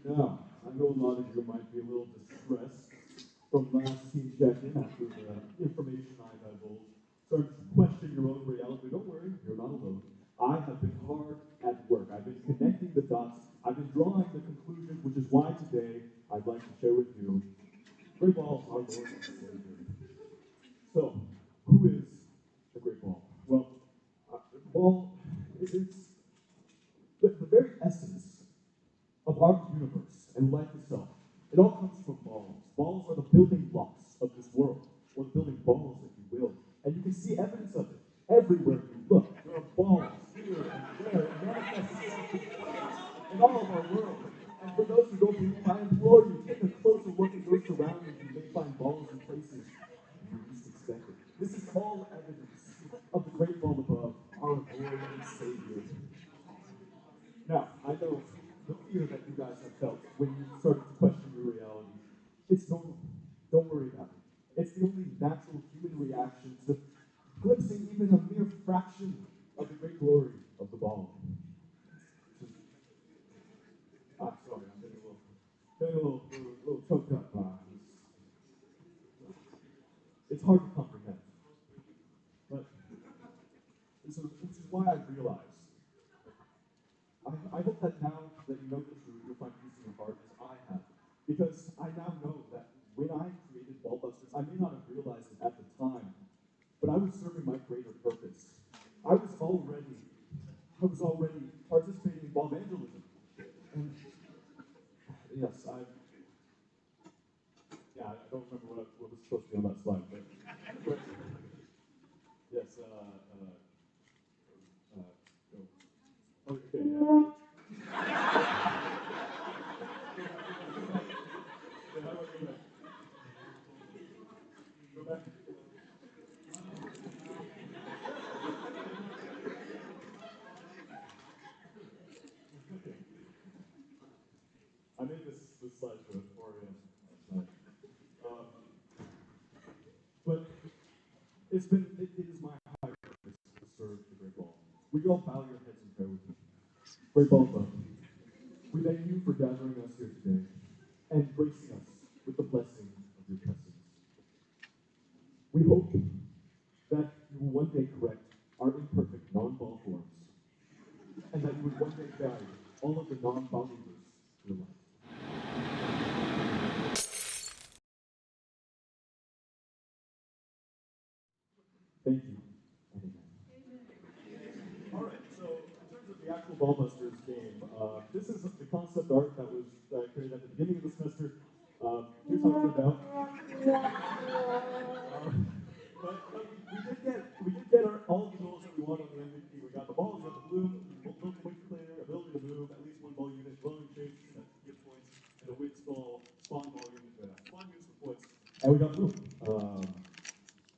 Now, I know a lot of you might be a little distressed from last team check-in after the information I divulged. Starting to question your own reality. Don't worry, you're not alone. I have been hard at work. I've been connecting the dots. I've been drawing the conclusions, which is why today I'd like to share with you Great Ball, our Lord and Savior. So, who is the Great Ball? Well, Ball, it's the very essence of our universe and life itself. It all comes from balls. Balls are the building blocks of this world, or the building balls, if you will. And you can see evidence of it everywhere you look. There are balls here and there, and manifest in all of our world. And for those who don't believe, I implore you, take a closer look at your surroundings. You may find balls in places you least expect it. This is all evidence of the great ball above, our Lord and Savior. Now, I know the fear that you guys have felt when you started to question your reality. It's normal. Don't worry about it. It's the only natural human reaction to glimpsing even a mere fraction of the great glory of the ball. Sorry, I'm getting a little choked up. It's hard to comprehend. But why I realized. I hope that now that you know the truth, you'll find peace in your heart as I have. Because I now know that when I created Ballbusters, I may not have realized it at the time, but I was serving my greater purpose. I was already participating in ball evangelism. And yes, I don't remember what was supposed to be on that slide, but yes, oh, okay, yeah. Go back. I made this slide for 4 a.m. last night. But it is my high purpose to serve the Great Ball. Will you all bow your heads in prayer with me? Great Ball Club, we thank you for gathering us here today and gracing us with the blessing of your presence. We hope that you will one day correct our imperfect non-ball forms, and that you would one day guide all of the non-believers to your life. Thank you. All right, so in terms of the actual Ballbusters game, this is the concept art that was created at the beginning of the semester. Here's how it turned out. But we did get all of the goals that we wanted on the MVP. We got the balls, we got the bloom, multiple points clear, ability to move, at least one ball unit, glowing shapes that give points, and a wind spawn ball unit, spawn units for points. And we got bloom.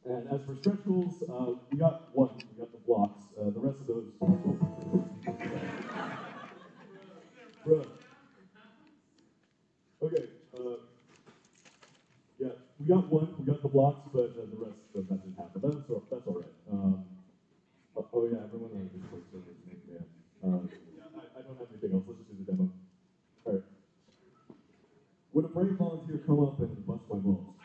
And as for stretch goals, we got one. We got the blocks. The rest of those. Bruh. Okay. Yeah, we got one. We got the blocks, but the rest of that didn't happen. That's all right. Oh yeah, everyone on the Discord server is named Dan. I don't have anything else. Let's just do the demo. All right. Would a brave volunteer come up and bust my balls?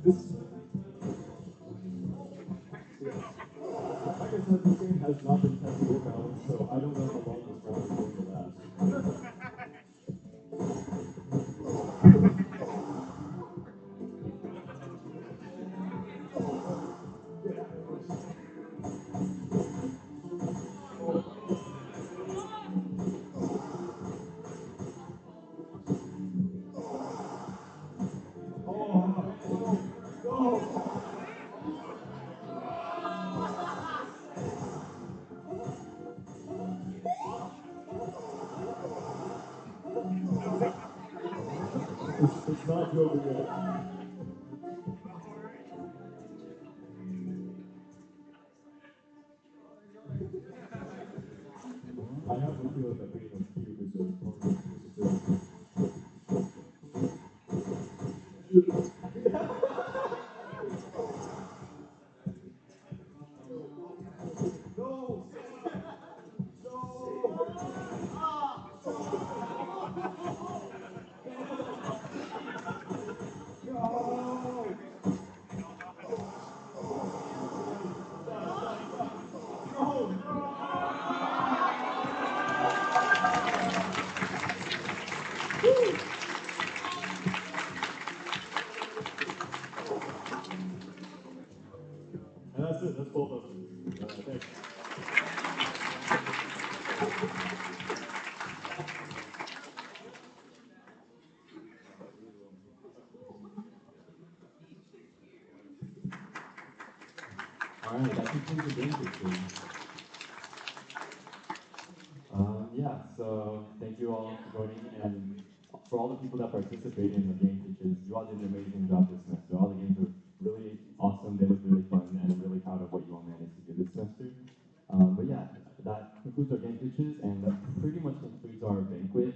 This, like I said, this game has not been tested or balanced, so I don't know how long this round is going to last. That's it. That's both of them. Thanks. Alright, that concludes the game picture. Yeah, so thank you all for joining, and for all the people that participated in the game pitches, you all did an amazing job this semester. All the games were really awesome, they looked really fun, and I'm really proud of what you all managed to do this semester. But yeah, that concludes our game pitches, and that pretty much concludes our banquet.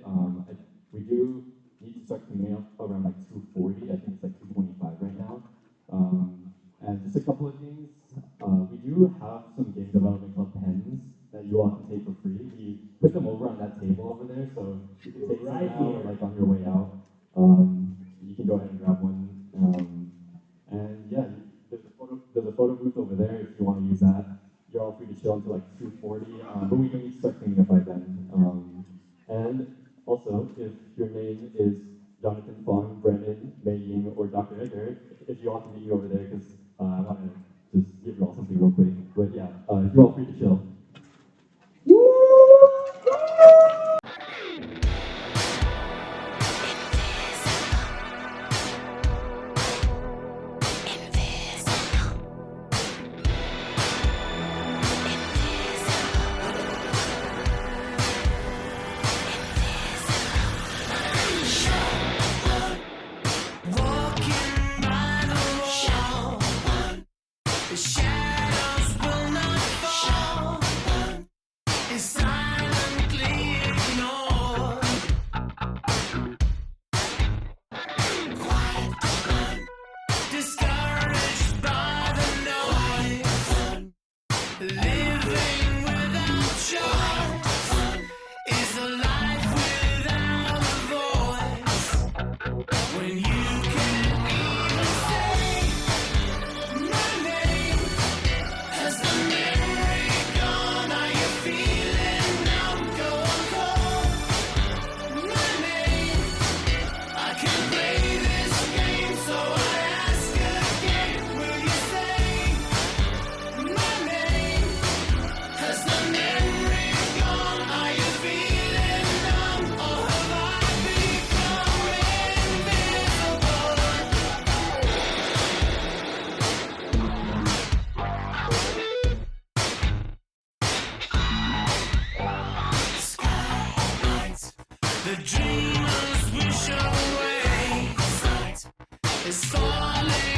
We do need to start cleaning up around like 2:40. I think it's like 2:25 right now. And just a couple of things. We do have some game development club pens that you all can take for free. We put them over on that table over there, so you can take Right some now here. or like on your way out. You can go ahead and grab one. And yeah, there's a photo booth over there if you want to use that. You're all free to chill until like 2:40, but we do need to start cleaning up by then. And also, if your name is Jonathan Fong, Brennan, Mei Ying, or Dr. Edgar, if you all can meet me over there, because I want to just give you all something real quick. But yeah, you're all free to chill. The dreamers wish away. Sight is falling.